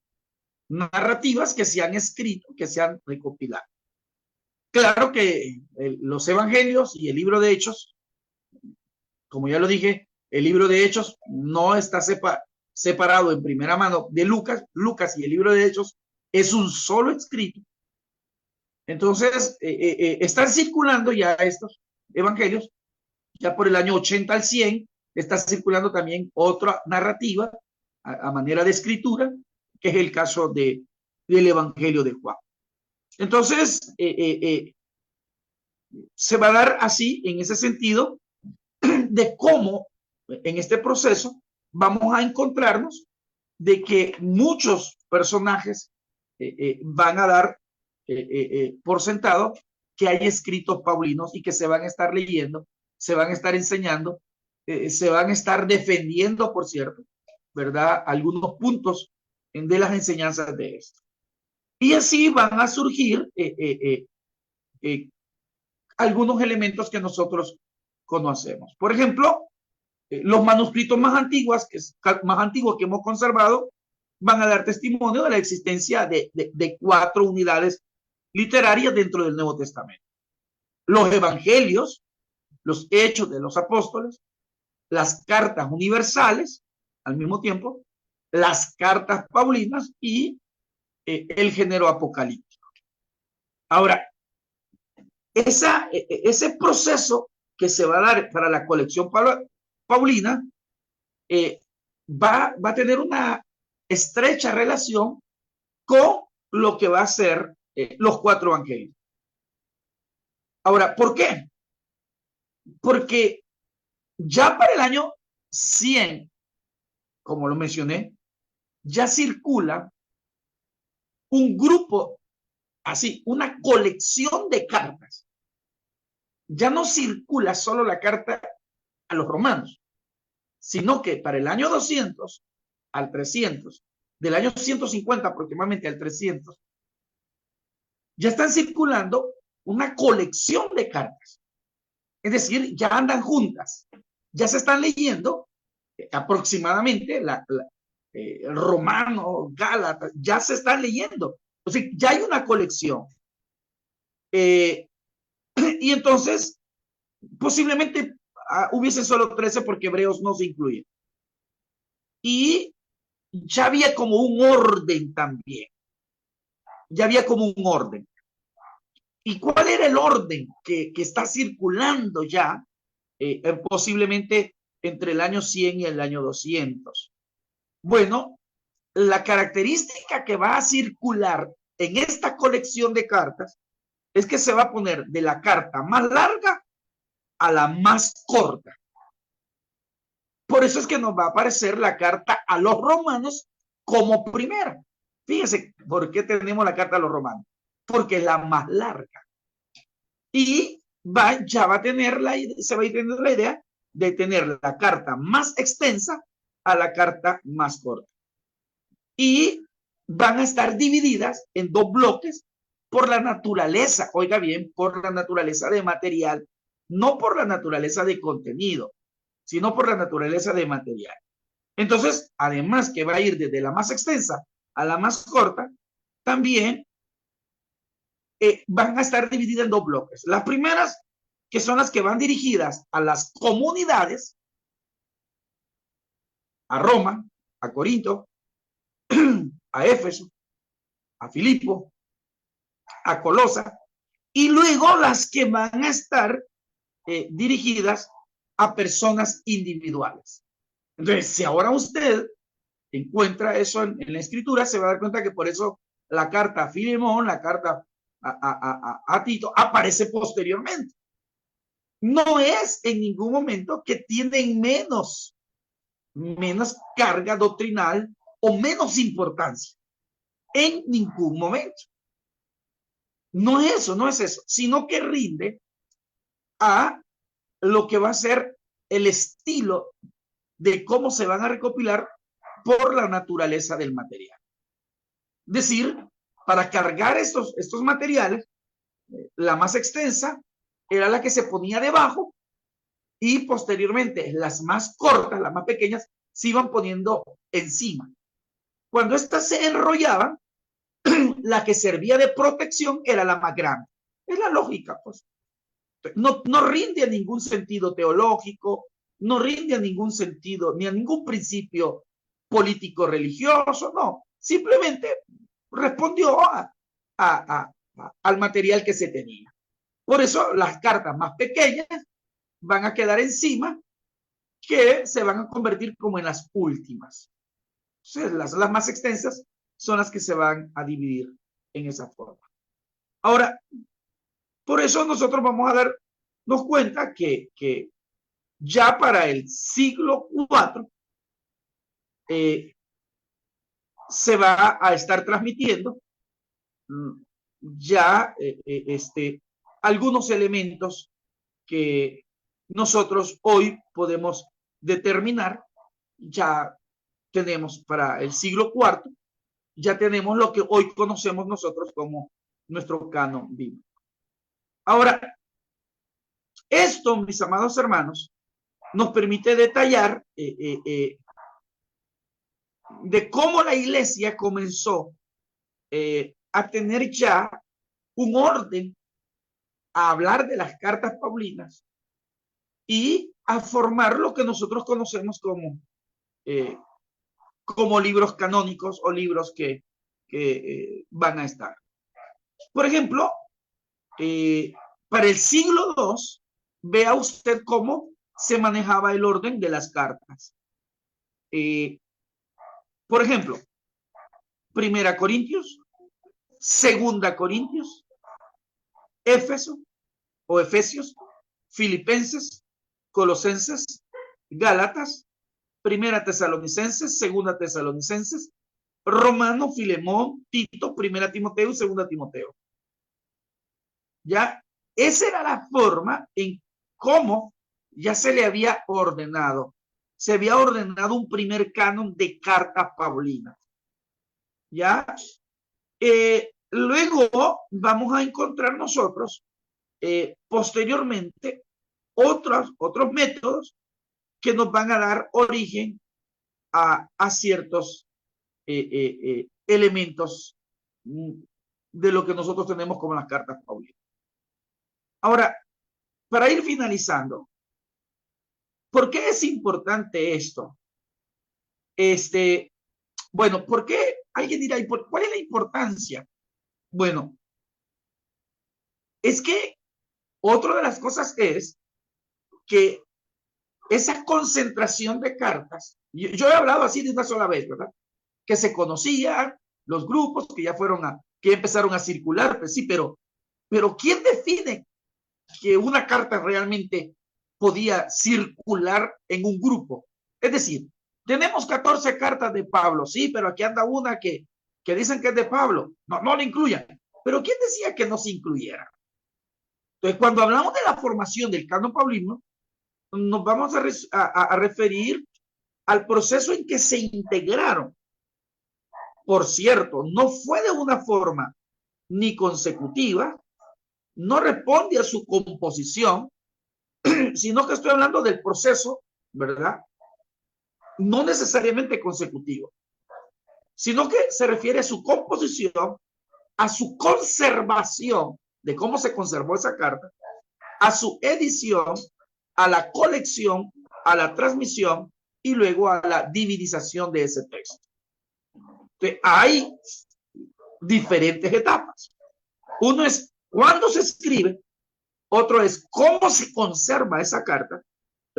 que se han escrito, que se han recopilado. Claro que los evangelios y el libro de Hechos, como ya lo dije, el libro de Hechos no está separado en primera mano de Lucas. Lucas y el libro de Hechos es un solo escrito. Entonces, están circulando ya estos evangelios, ya por el año 80 al 100, está circulando también otra narrativa a manera de escritura, que es el caso del Evangelio de Juan. Entonces, se va a dar así, en ese sentido, de cómo en este proceso vamos a encontrarnos de que muchos personajes van a dar por sentado que hay escritos paulinos y que se van a estar leyendo, se van a estar enseñando, se van a estar defendiendo, por cierto, ¿verdad? Algunos puntos de las enseñanzas de esto. Y así van a surgir algunos elementos que nosotros conocemos. Por ejemplo, los manuscritos más antiguos que hemos conservado van a dar testimonio de la existencia de 4 unidades literarias dentro del Nuevo Testamento. Los evangelios, los hechos de los apóstoles, las cartas universales, al mismo tiempo, las cartas paulinas y el género apocalíptico. Ahora, ese proceso que se va a dar para la colección paulina va a tener una estrecha relación con lo que va a ser los 4 evangelios. Ahora, ¿por qué? Porque ya para el año 100, como lo mencioné, ya circula un grupo, así, una colección de cartas. Ya no circula solo la carta a los romanos, sino que para el año 200 al 300, del año 150 aproximadamente al 300, ya están circulando una colección de cartas. Es decir, ya andan juntas, ya se están leyendo aproximadamente Romano, Gálatas, ya se están leyendo. O sea, ya hay una colección. Y entonces, posiblemente hubiese solo 13 porque Hebreos no se incluye. Y ya había como un orden también. Ya había como un orden. ¿Y cuál era el orden que está circulando ya posiblemente entre el año 100 y el año 200? Bueno, la característica que va a circular en esta colección de cartas es que se va a poner de la carta más larga a la más corta. Por eso es que nos va a aparecer la carta a los romanos como primera. Fíjense, ¿por qué tenemos la carta a los romanos? Porque es la más larga. Y ya va a tener se va a ir teniendo la idea de tener la carta más extensa a la carta más corta. Y van a estar divididas en 2 bloques por la naturaleza, oiga bien, por la naturaleza de material, no por la naturaleza de contenido, sino por la naturaleza de material. Entonces, además que va a ir desde la más extensa a la más corta, también van a estar divididas en 2 bloques. Las primeras, que son las que van dirigidas a las comunidades, a Roma, a Corinto, a Éfeso, a Filipo, a Colosa, y luego las que van a estar dirigidas a personas individuales. Entonces, si ahora usted encuentra eso en la escritura, se va a dar cuenta que por eso la carta a Filemón, la carta a Tito, aparece posteriormente. No es en ningún momento que tienen menos carga doctrinal o menos importancia. En ningún momento. No es eso, no es eso, sino que rinde a lo que va a ser el estilo de cómo se van a recopilar por la naturaleza del material. Es decir, para cargar estos materiales, la más extensa era la que se ponía debajo y posteriormente las más cortas, las más pequeñas, se iban poniendo encima. Cuando estas se enrollaban, la que servía de protección era la más grande. Es la lógica, pues. No rinde a ningún sentido teológico, no rinde a ningún sentido, ni a ningún principio político religioso, no. Simplemente respondió al material que se tenía. Por eso las cartas más pequeñas van a quedar encima que se van a convertir como en las últimas. Entonces, las más extensas son las que se van a dividir en esa forma. Ahora, por eso nosotros vamos a darnos cuenta que ya para el siglo IV se va a estar transmitiendo ya algunos elementos que nosotros hoy podemos determinar. Ya tenemos para el siglo IV, ya tenemos lo que hoy conocemos nosotros como nuestro canon bíblico. Ahora, esto, mis amados hermanos, nos permite detallar de cómo la iglesia comenzó a tener ya un orden, a hablar de las cartas paulinas y a formar lo que nosotros conocemos como libros canónicos o libros que van a estar. Por ejemplo, para el siglo II, vea usted cómo se manejaba el orden de las cartas. Por ejemplo, Primera Corintios, Segunda Corintios, Éfeso o Efesios, Filipenses, Colosenses, Gálatas, Primera Tesalonicenses, Segunda Tesalonicenses, Romano, Filemón, Tito, Primera Timoteo y Segunda Timoteo. Ya, esa era la forma en cómo ya se le había ordenado. Se había ordenado un primer canon de cartas paulinas. Ya, luego vamos a encontrar nosotros posteriormente otros métodos que nos van a dar origen a ciertos elementos de lo que nosotros tenemos como las cartas paulinas. Ahora, para ir finalizando, ¿por qué es importante esto? Bueno, ¿por qué? Alguien dirá, ¿cuál es la importancia? Bueno, es que otra de las cosas es que esa concentración de cartas, yo he hablado así de una sola vez, ¿verdad? Que se conocían los grupos que ya que empezaron a circular, pues sí, pero ¿quién define que una carta realmente podía circular en un grupo? Es decir, tenemos 14 cartas de Pablo, sí, pero aquí anda una que dicen que es de Pablo. No la incluyan. Pero ¿quién decía que no se incluyera? Entonces, cuando hablamos de la formación del canon paulino, nos vamos a referir al proceso en que se integraron. Por cierto, no fue de una forma ni consecutiva, no responde a su composición, sino que estoy hablando del proceso, ¿verdad? No necesariamente consecutivo, sino que se refiere a su composición, a su conservación, de cómo se conservó esa carta, a su edición, a la colección, a la transmisión y luego a la dividización de ese texto. Entonces, hay diferentes etapas. Uno es cuándo se escribe, otro es cómo se conserva esa carta,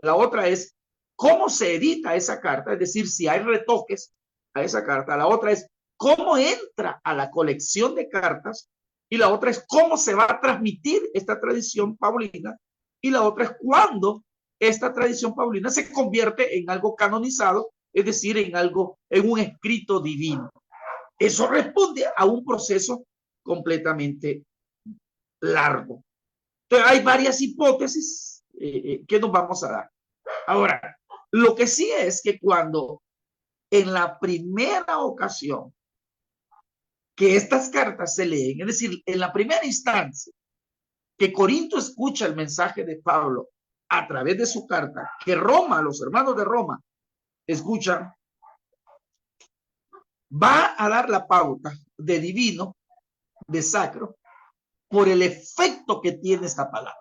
la otra es cómo se edita esa carta, es decir, si hay retoques a esa carta, la otra es cómo entra a la colección de cartas y la otra es cómo se va a transmitir esta tradición paulina y la otra es cuándo esta tradición paulina se convierte en algo canonizado, es decir, en un escrito divino. Eso responde a un proceso completamente largo. Entonces, hay varias hipótesis que nos vamos a dar. Ahora, lo que sí es que cuando en la primera ocasión que estas cartas se leen, es decir, en la primera instancia que Corinto escucha el mensaje de Pablo a través de su carta, que Roma, los hermanos de Roma, escuchan, va a dar la pauta de divino, de sacro, por el efecto que tiene esta palabra.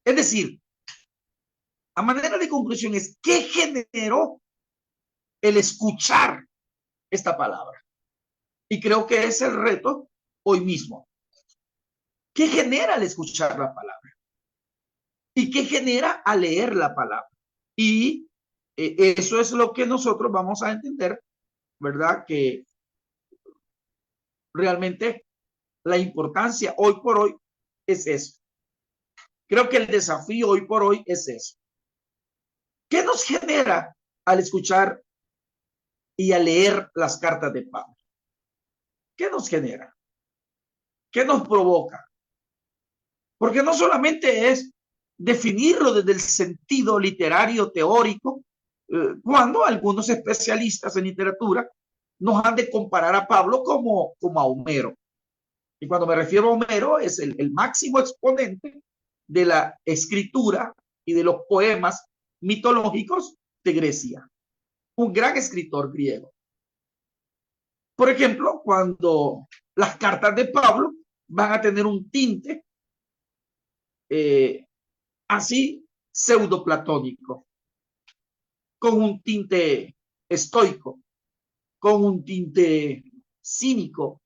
Es decir, a manera de conclusión es, ¿qué generó el escuchar esta palabra? Y creo que es el reto hoy mismo. ¿Qué genera al escuchar la palabra? ¿Y qué genera al leer la palabra? Y eso es lo que nosotros vamos a entender, ¿verdad? Que realmente la importancia hoy por hoy es eso. Creo que el desafío hoy por hoy es eso. ¿Qué nos genera al escuchar y al leer las cartas de Pablo? ¿Qué nos genera? ¿Qué nos provoca? Porque no solamente es definirlo desde el sentido literario teórico, cuando algunos especialistas en literatura nos han de comparar a Pablo como a Homero. Y cuando me refiero a Homero, es el máximo exponente de la escritura y de los poemas mitológicos de Grecia. Un gran escritor griego. Por ejemplo, cuando las cartas de Pablo van a tener un tinte así pseudo-platónico, con un tinte estoico, con un tinte cínico,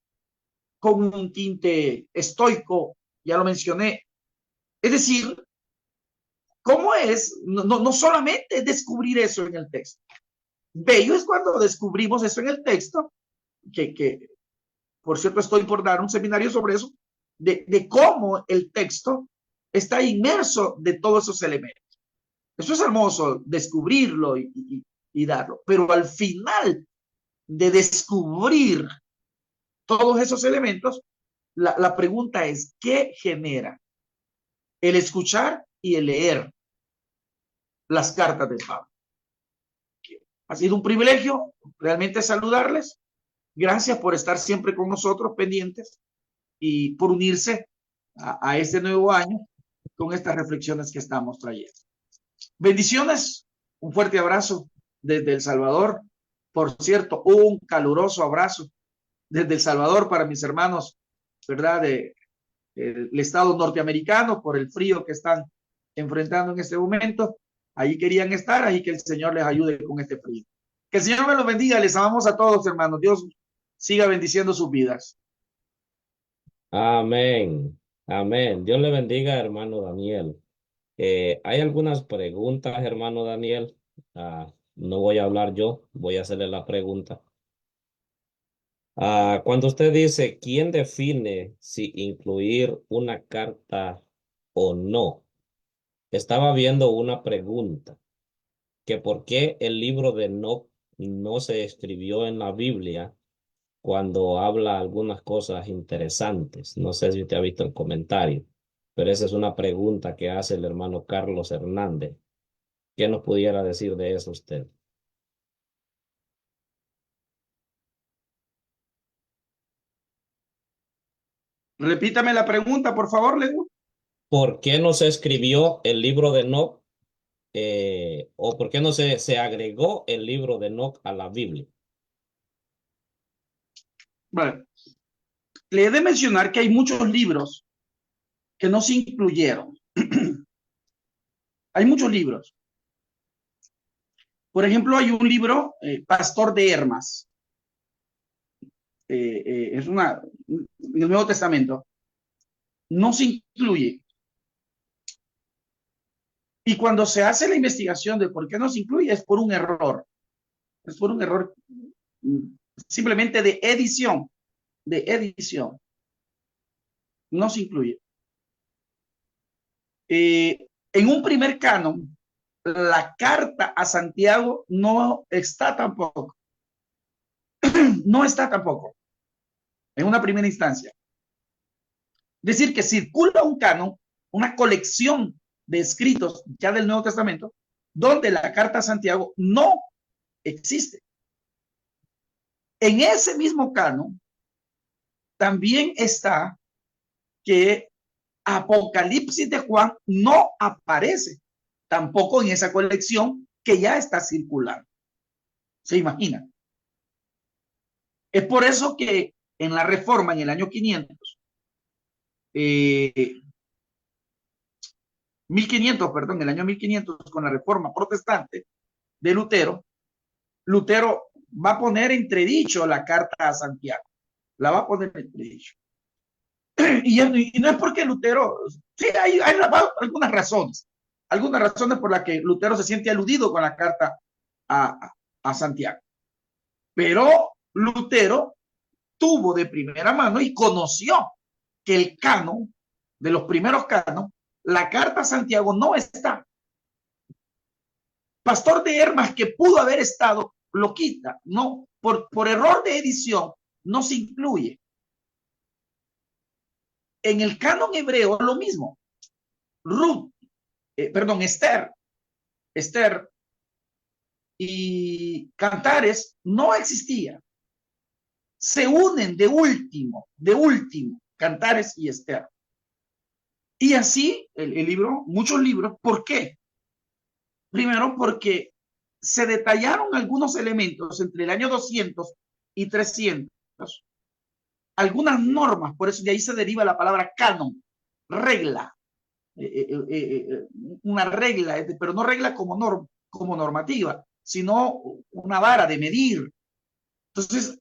con un tinte estoico, ya lo mencioné. Es decir, ¿cómo es? No solamente descubrir eso en el texto. Bello es cuando descubrimos eso en el texto, que por cierto estoy por dar un seminario sobre eso, de cómo el texto está inmerso de todos esos elementos. Eso es hermoso, descubrirlo y darlo. Pero al final de descubrir todos esos elementos, la pregunta es, ¿qué genera el escuchar y el leer las cartas de Pablo? Ha sido un privilegio realmente saludarles. Gracias por estar siempre con nosotros pendientes y por unirse a este nuevo año con estas reflexiones que estamos trayendo. Bendiciones, un fuerte abrazo desde El Salvador. Por cierto, un caluroso abrazo desde El Salvador para mis hermanos, ¿verdad? El estado norteamericano por el frío que están enfrentando en este momento. Allí querían estar, ahí que el Señor les ayude con este frío. Que el Señor me los bendiga, les amamos a todos, hermanos. Dios siga bendiciendo sus vidas. Amén. Amén. Dios le bendiga, hermano Daniel. Hay algunas preguntas, hermano Daniel. No voy a hablar yo, voy a hacerle la pregunta. Cuando usted dice, ¿quién define si incluir una carta o no? Estaba viendo una pregunta, que por qué el libro de Enoc no se escribió en la Biblia cuando habla algunas cosas interesantes. No sé si usted ha visto el comentario, pero esa es una pregunta que hace el hermano Carlos Hernández. ¿Qué nos pudiera decir de eso usted? Repítame la pregunta, por favor, Leo. ¿Por qué no se escribió el libro de Enoc o por qué no se agregó el libro de Enoc a la Biblia? Bueno, le he de mencionar que hay muchos libros que no se incluyeron. Hay muchos libros. Por ejemplo, hay un libro, Pastor de Hermas. Es en el Nuevo Testamento. No se incluye. Y cuando se hace la investigación de por qué no se incluye, es por un error. Es por un error simplemente de edición. De edición. No se incluye. En un primer canon, la carta a Santiago no está tampoco. No está tampoco. En una primera instancia. Es decir, que circula un canon, una colección de escritos ya del Nuevo Testamento, donde la carta a Santiago no existe. En ese mismo canon también está que Apocalipsis de Juan no aparece tampoco en esa colección que ya está circulando. ¿Se imagina? Es por eso que en la Reforma, en el año 500, 1500, perdón, el año 1500, con la Reforma protestante de Lutero, Lutero va a poner entredicho la carta a Santiago. La va a poner entredicho. Y no es porque Lutero, sí, hay algunas razones. algunas razones por las que Lutero se siente aludido con la carta a Santiago. Pero Lutero tuvo de primera mano y conoció que el canon, de los primeros canon, la carta a Santiago no está. Pastor de Hermas, que pudo haber estado, lo quita. No, por error de edición, no se incluye. En el canon hebreo, lo mismo. Esther y Cantares no existían. Se unen de último, Cantares y Esther. Y así el libro, muchos libros, ¿por qué? Primero, porque se detallaron algunos elementos entre el año 200 y 300, algunas normas, por eso de ahí se deriva la palabra canon, regla, una regla, pero no regla como normativa, sino una vara de medir. Entonces,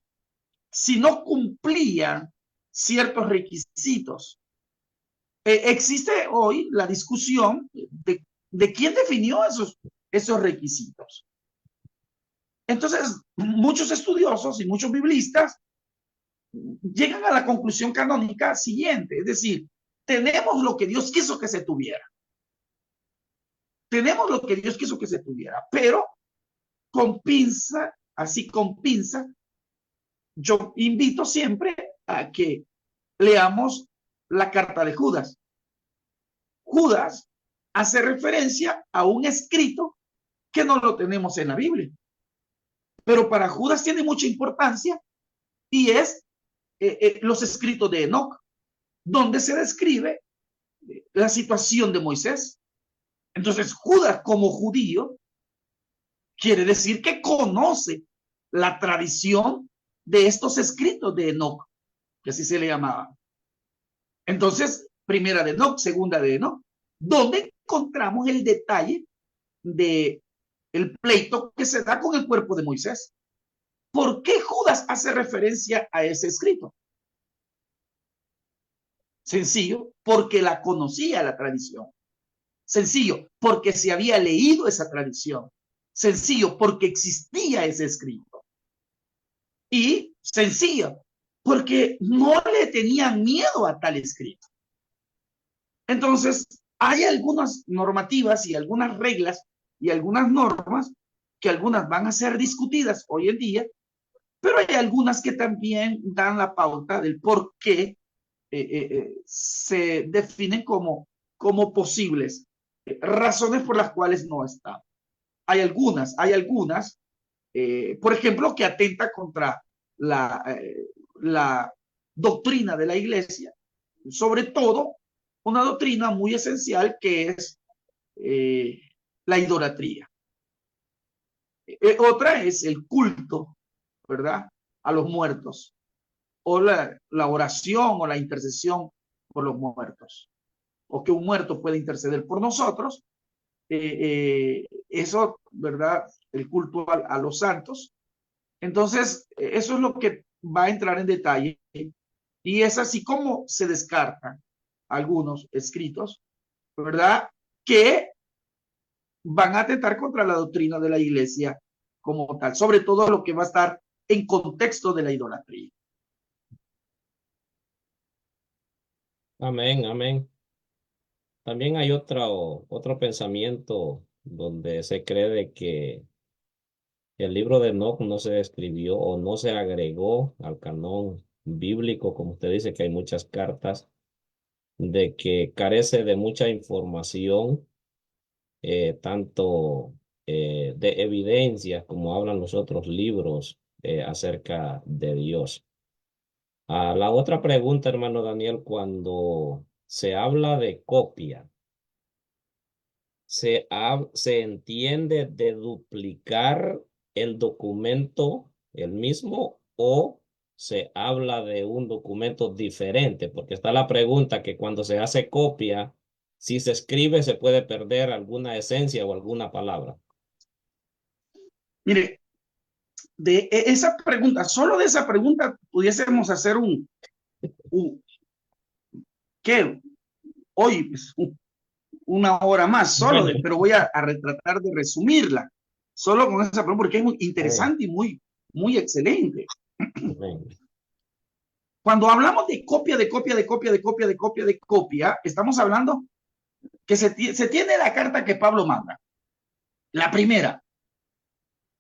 si no cumplían ciertos requisitos, existe hoy la discusión de quién definió esos requisitos. Entonces, muchos estudiosos y muchos biblistas llegan a la conclusión canónica siguiente, es decir, tenemos lo que Dios quiso que se tuviera. Tenemos lo que Dios quiso que se tuviera, pero con pinza, así con pinza, yo invito siempre a que leamos la carta de Judas. Judas hace referencia a un escrito que no lo tenemos en la Biblia. Pero para Judas tiene mucha importancia y es los escritos de Enoc, donde se describe la situación de Moisés. Entonces, Judas como judío quiere decir que conoce la tradición de estos escritos de Enoc, que así se le llamaba. Entonces, primera de Enoc, segunda de Enoc, donde encontramos el detalle de el pleito que se da con el cuerpo de Moisés. ¿Por qué Judas hace referencia a ese escrito? Sencillo, porque la conocía la tradición. Sencillo, porque se había leído esa tradición. Sencillo, porque existía ese escrito. Y sencillo, porque no le tenían miedo a tal escrito. Entonces, hay algunas normativas y algunas reglas y algunas normas que algunas van a ser discutidas hoy en día, pero hay algunas que también dan la pauta del por qué se definen como posibles razones por las cuales no están. Hay algunas, por ejemplo, que atenta contra la doctrina de la iglesia, sobre todo una doctrina muy esencial que es la idolatría. Otra es el culto, ¿verdad?, a los muertos, o la oración o la intercesión por los muertos, o que un muerto puede interceder por nosotros. Eso, ¿verdad?, el culto a los santos. Entonces, eso es lo que va a entrar en detalle, y es así como se descartan algunos escritos, ¿verdad?, que van a atentar contra la doctrina de la iglesia como tal, sobre todo lo que va a estar en contexto de la idolatría. Amén, amén. También hay otro pensamiento donde se cree de que el libro de Enoc no se escribió o no se agregó al canon bíblico, como usted dice que hay muchas cartas, de que carece de mucha información, tanto de evidencias como hablan los otros libros acerca de Dios. La otra pregunta, hermano Daniel, cuando se habla de copia, se entiende de duplicar el documento el mismo o se habla de un documento diferente, porque está la pregunta que cuando se hace copia, si se escribe se puede perder alguna esencia o alguna palabra. Mire, de esa pregunta, solo de esa pregunta pudiésemos hacer ¿qué? Hoy, una hora más solo, pero voy a tratar de resumirla, solo con esa pregunta, porque es muy interesante y muy excelente. Cuando hablamos de copia, estamos hablando que se tiene la carta que Pablo manda, la primera.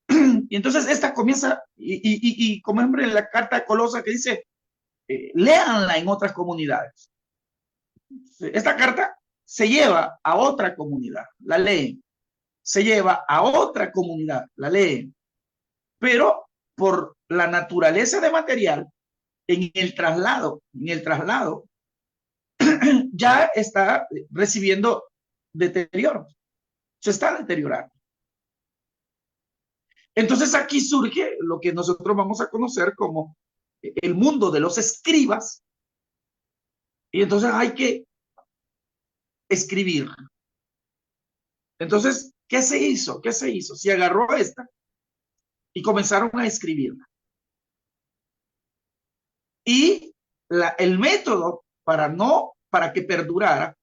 Y entonces esta comienza, y como ejemplo en la carta de Colosa que dice, léanla en otras comunidades. Esta carta se lleva a otra comunidad, la leen. Se lleva a otra comunidad, la leen. Pero por la naturaleza de material, en el traslado, ya está recibiendo deterioro. Se está deteriorando. Entonces aquí surge lo que nosotros vamos a conocer como el mundo de los escribas. Y entonces hay que escribir. Entonces, ¿qué se hizo? ¿Qué se hizo? Se agarró esta y comenzaron a escribirla. Y el método para que perdurara,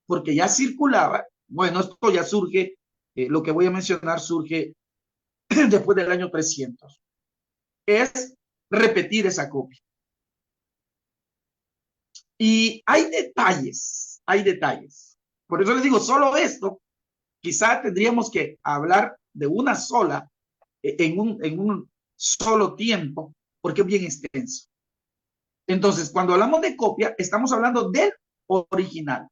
porque ya circulaba, bueno, esto ya surge, lo que voy a mencionar surge después del año 300, es repetir esa copia. Y hay detalles. Por eso les digo, solo esto, quizá tendríamos que hablar de una sola, en un solo tiempo, porque es bien extenso. Entonces, cuando hablamos de copia, estamos hablando del original.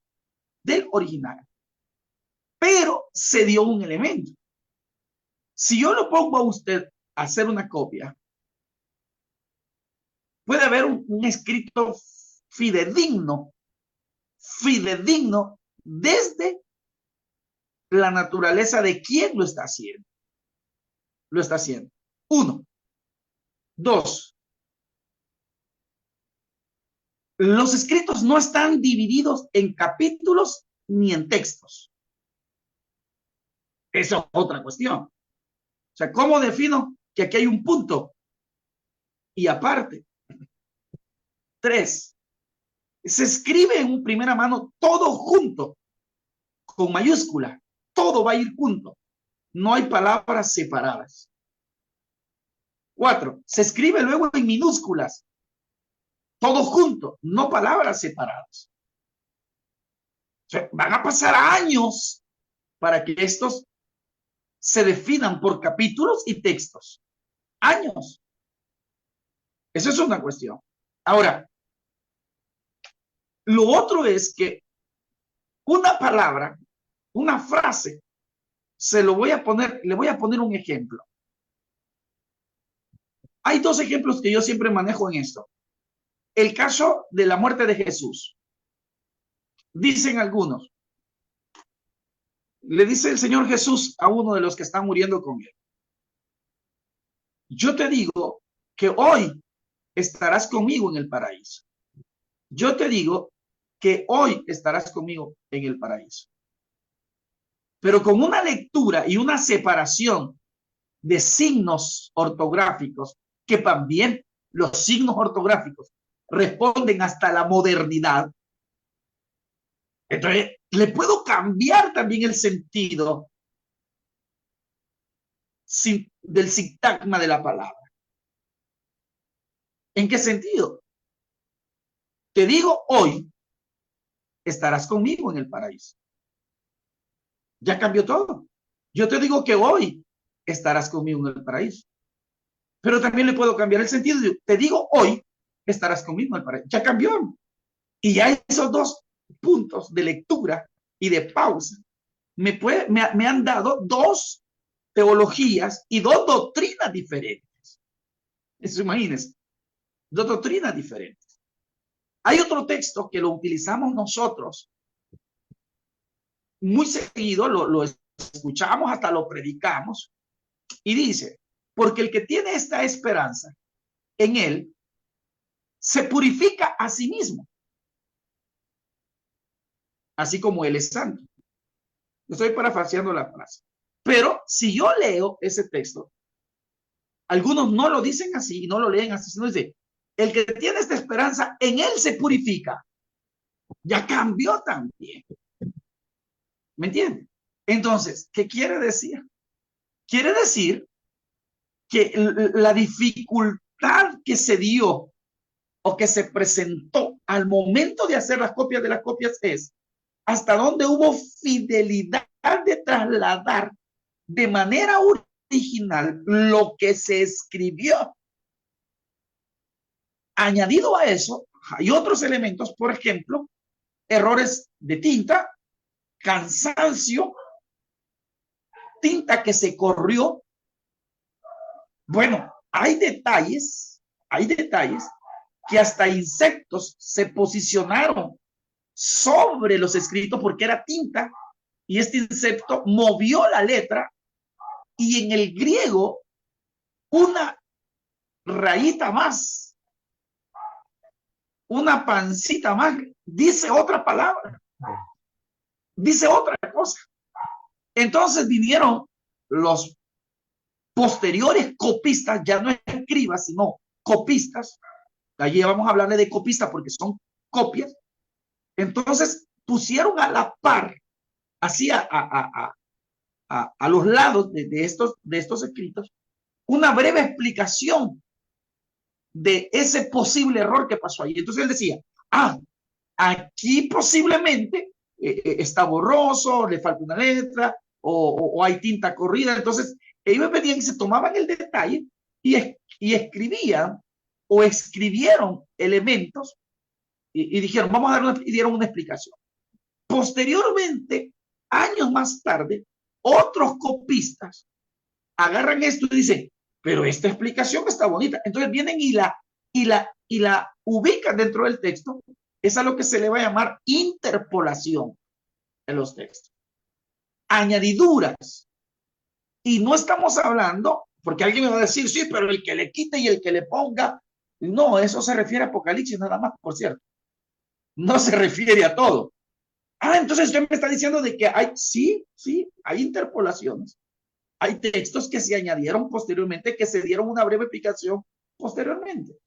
Pero se dio un elemento. Si yo lo pongo a usted a hacer una copia, puede haber un escrito fidedigno desde la naturaleza de quién lo está haciendo. Uno. Dos. Los escritos no están divididos en capítulos ni en textos. Eso es otra cuestión. O sea, ¿cómo defino que aquí hay un punto y aparte? 3. Se escribe en primera mano todo junto, con mayúscula. Todo va a ir junto. No hay palabras separadas. 4. Se escribe luego en minúsculas. Todo junto, no palabras separadas. O sea, van a pasar años para que estos se definan por capítulos y textos. Años. Eso es una cuestión. Ahora, lo otro es que una palabra, una frase, le voy a poner un ejemplo. Hay dos ejemplos que yo siempre manejo en esto. El caso de la muerte de Jesús. Dicen algunos, le dice el Señor Jesús a uno de los que están muriendo con él: yo te digo que hoy estarás conmigo en el paraíso. Yo te digo que hoy estarás conmigo en el paraíso. Pero con una lectura y una separación de signos ortográficos, que también los signos ortográficos responden hasta la modernidad. Entonces, le puedo cambiar también el sentido del sintagma de la palabra. ¿En qué sentido? Te digo hoy, estarás conmigo en el paraíso. Ya cambió todo. Yo te digo que hoy estarás conmigo en el paraíso. Pero también le puedo cambiar el sentido. Te digo hoy, estarás conmigo en el paraíso. Ya cambió. Y ya esos dos puntos de lectura y de pausa me han dado dos teologías y dos doctrinas diferentes. Eso, imagínense, dos doctrinas diferentes. Hay otro texto que lo utilizamos nosotros muy seguido, lo escuchamos, hasta lo predicamos, y dice: porque el que tiene esta esperanza en él se purifica a sí mismo, así como él es santo. Estoy parafraseando la frase. Pero si yo leo ese texto, algunos no lo dicen así y no lo leen así, sino dice: el que tiene esta esperanza en él se purifica. Ya cambió también. ¿Me entiende? Entonces, ¿qué quiere decir? Quiere decir que la dificultad que se dio o que se presentó al momento de hacer las copias de las copias es hasta dónde hubo fidelidad de trasladar de manera original lo que se escribió. Añadido a eso, hay otros elementos, por ejemplo, errores de tinta, cansancio, tinta que se corrió. Bueno, hay detalles que hasta insectos se posicionaron sobre los escritos porque era tinta y este insecto movió la letra y en el griego una rayita más, una pancita más, dice otra palabra, dice otra cosa. Entonces vinieron los posteriores copistas, ya no escribas, sino copistas. Allí vamos a hablarle de copistas porque son copias. Entonces pusieron a la par, así a los lados de estos escritos, una breve explicación de ese posible error que pasó ahí. Entonces él decía, aquí posiblemente está borroso, le falta una letra o hay tinta corrida. Entonces ellos pedían que se tomaban el detalle y escribían o escribieron elementos y dijeron, vamos a dar y dieron una explicación. Posteriormente, años más tarde, otros copistas agarran esto y dicen, pero esta explicación está bonita. Entonces vienen y la ubican dentro del texto. Es a lo que se le va a llamar interpolación en los textos. Añadiduras. Y no estamos hablando, porque alguien me va a decir, sí, pero el que le quite y el que le ponga. No, eso se refiere a Apocalipsis nada más, por cierto. No se refiere a todo. Entonces usted me está diciendo de que sí, hay interpolaciones. Hay textos que se añadieron posteriormente, que se dieron una breve explicación posteriormente.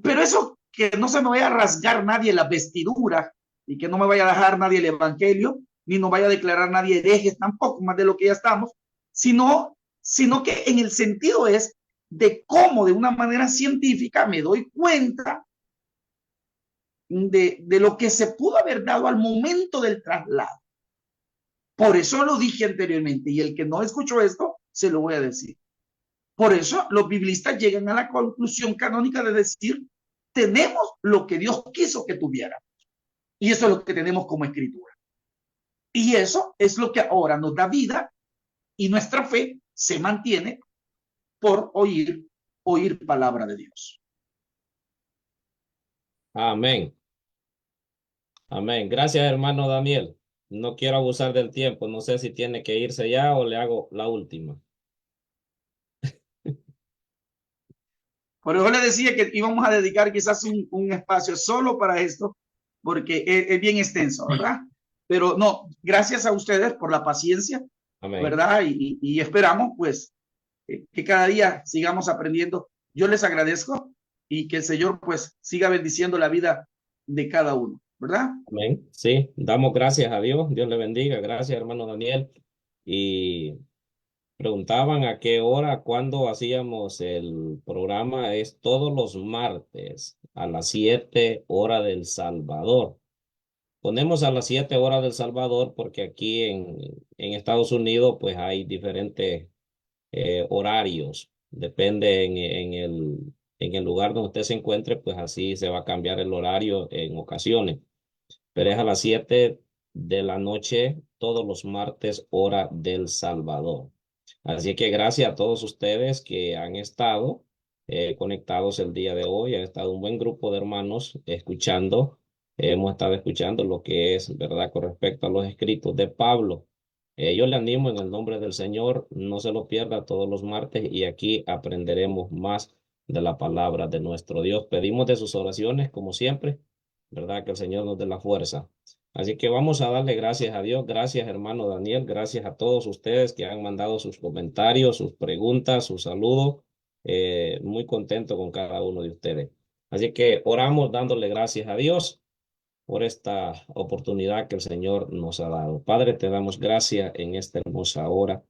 Pero eso que no se me vaya a rasgar nadie la vestidura y que no me vaya a dejar nadie el evangelio, ni no vaya a declarar nadie herejes tampoco, más de lo que ya estamos, sino que en el sentido es de cómo de una manera científica me doy cuenta de lo que se pudo haber dado al momento del traslado. Por eso lo dije anteriormente, y el que no escuchó esto, se lo voy a decir. Por eso los biblistas llegan a la conclusión canónica de decir, tenemos lo que Dios quiso que tuviéramos. Y eso es lo que tenemos como escritura. Y eso es lo que ahora nos da vida y nuestra fe se mantiene por oír palabra de Dios. Amén. Amén. Gracias, hermano Daniel. No quiero abusar del tiempo. No sé si tiene que irse ya o le hago la última. Por eso le decía que íbamos a dedicar quizás un espacio solo para esto, porque es bien extenso, ¿verdad? Pero no, gracias a ustedes por la paciencia, Amén. ¿verdad? Y esperamos, pues, que cada día sigamos aprendiendo. Yo les agradezco y que el Señor, pues, siga bendiciendo la vida de cada uno, ¿verdad? Amén. Sí, damos gracias a Dios. Dios le bendiga. Gracias, hermano Daniel. Y preguntaban a qué hora, cuándo hacíamos el programa. Es todos los martes a las 7 horas del Salvador. Ponemos a las 7 horas del Salvador porque aquí en Estados Unidos pues hay diferentes horarios. Depende en el lugar donde usted se encuentre, pues así se va a cambiar el horario en ocasiones. Pero es a las 7 de la noche todos los martes, hora del Salvador. Así que gracias a todos ustedes que han estado conectados el día de hoy. Ha estado un buen grupo de hermanos escuchando. Hemos estado escuchando lo que es verdad con respecto a los escritos de Pablo. Yo le animo en el nombre del Señor, no se lo pierda todos los martes y aquí aprenderemos más de la palabra de nuestro Dios. Pedimos de sus oraciones, como siempre, verdad que el Señor nos dé la fuerza. Así que vamos a darle gracias a Dios. Gracias, hermano Daniel. Gracias a todos ustedes que han mandado sus comentarios, sus preguntas, sus saludos. Muy contento con cada uno de ustedes. Así que oramos dándole gracias a Dios. por esta oportunidad que el Señor nos ha dado. Padre, te damos gracias en esta hermosa hora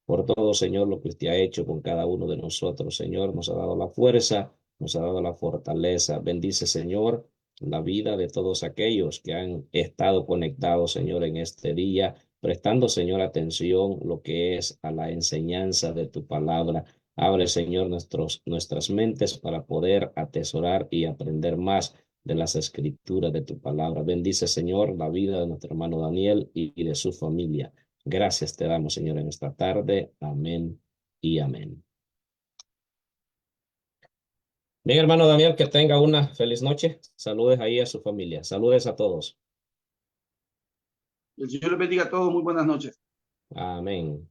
por todo, Señor, lo que usted ha hecho con cada uno de nosotros. Señor, nos ha dado la fuerza, nos ha dado la fortaleza. Bendice, Señor, la vida de todos aquellos que han estado conectados, Señor, en este día, prestando, Señor, atención lo que es a la enseñanza de tu palabra. Abre, Señor, nuestras mentes para poder atesorar y aprender más de las escrituras de tu palabra. Bendice, Señor, la vida de nuestro hermano Daniel y de su familia. Gracias te damos, Señor, en esta tarde. Amén y amén. Bien, hermano Daniel, que tenga una feliz noche. Saludes ahí a su familia. Saludes a todos. El Señor les bendiga a todos. Muy buenas noches. Amén.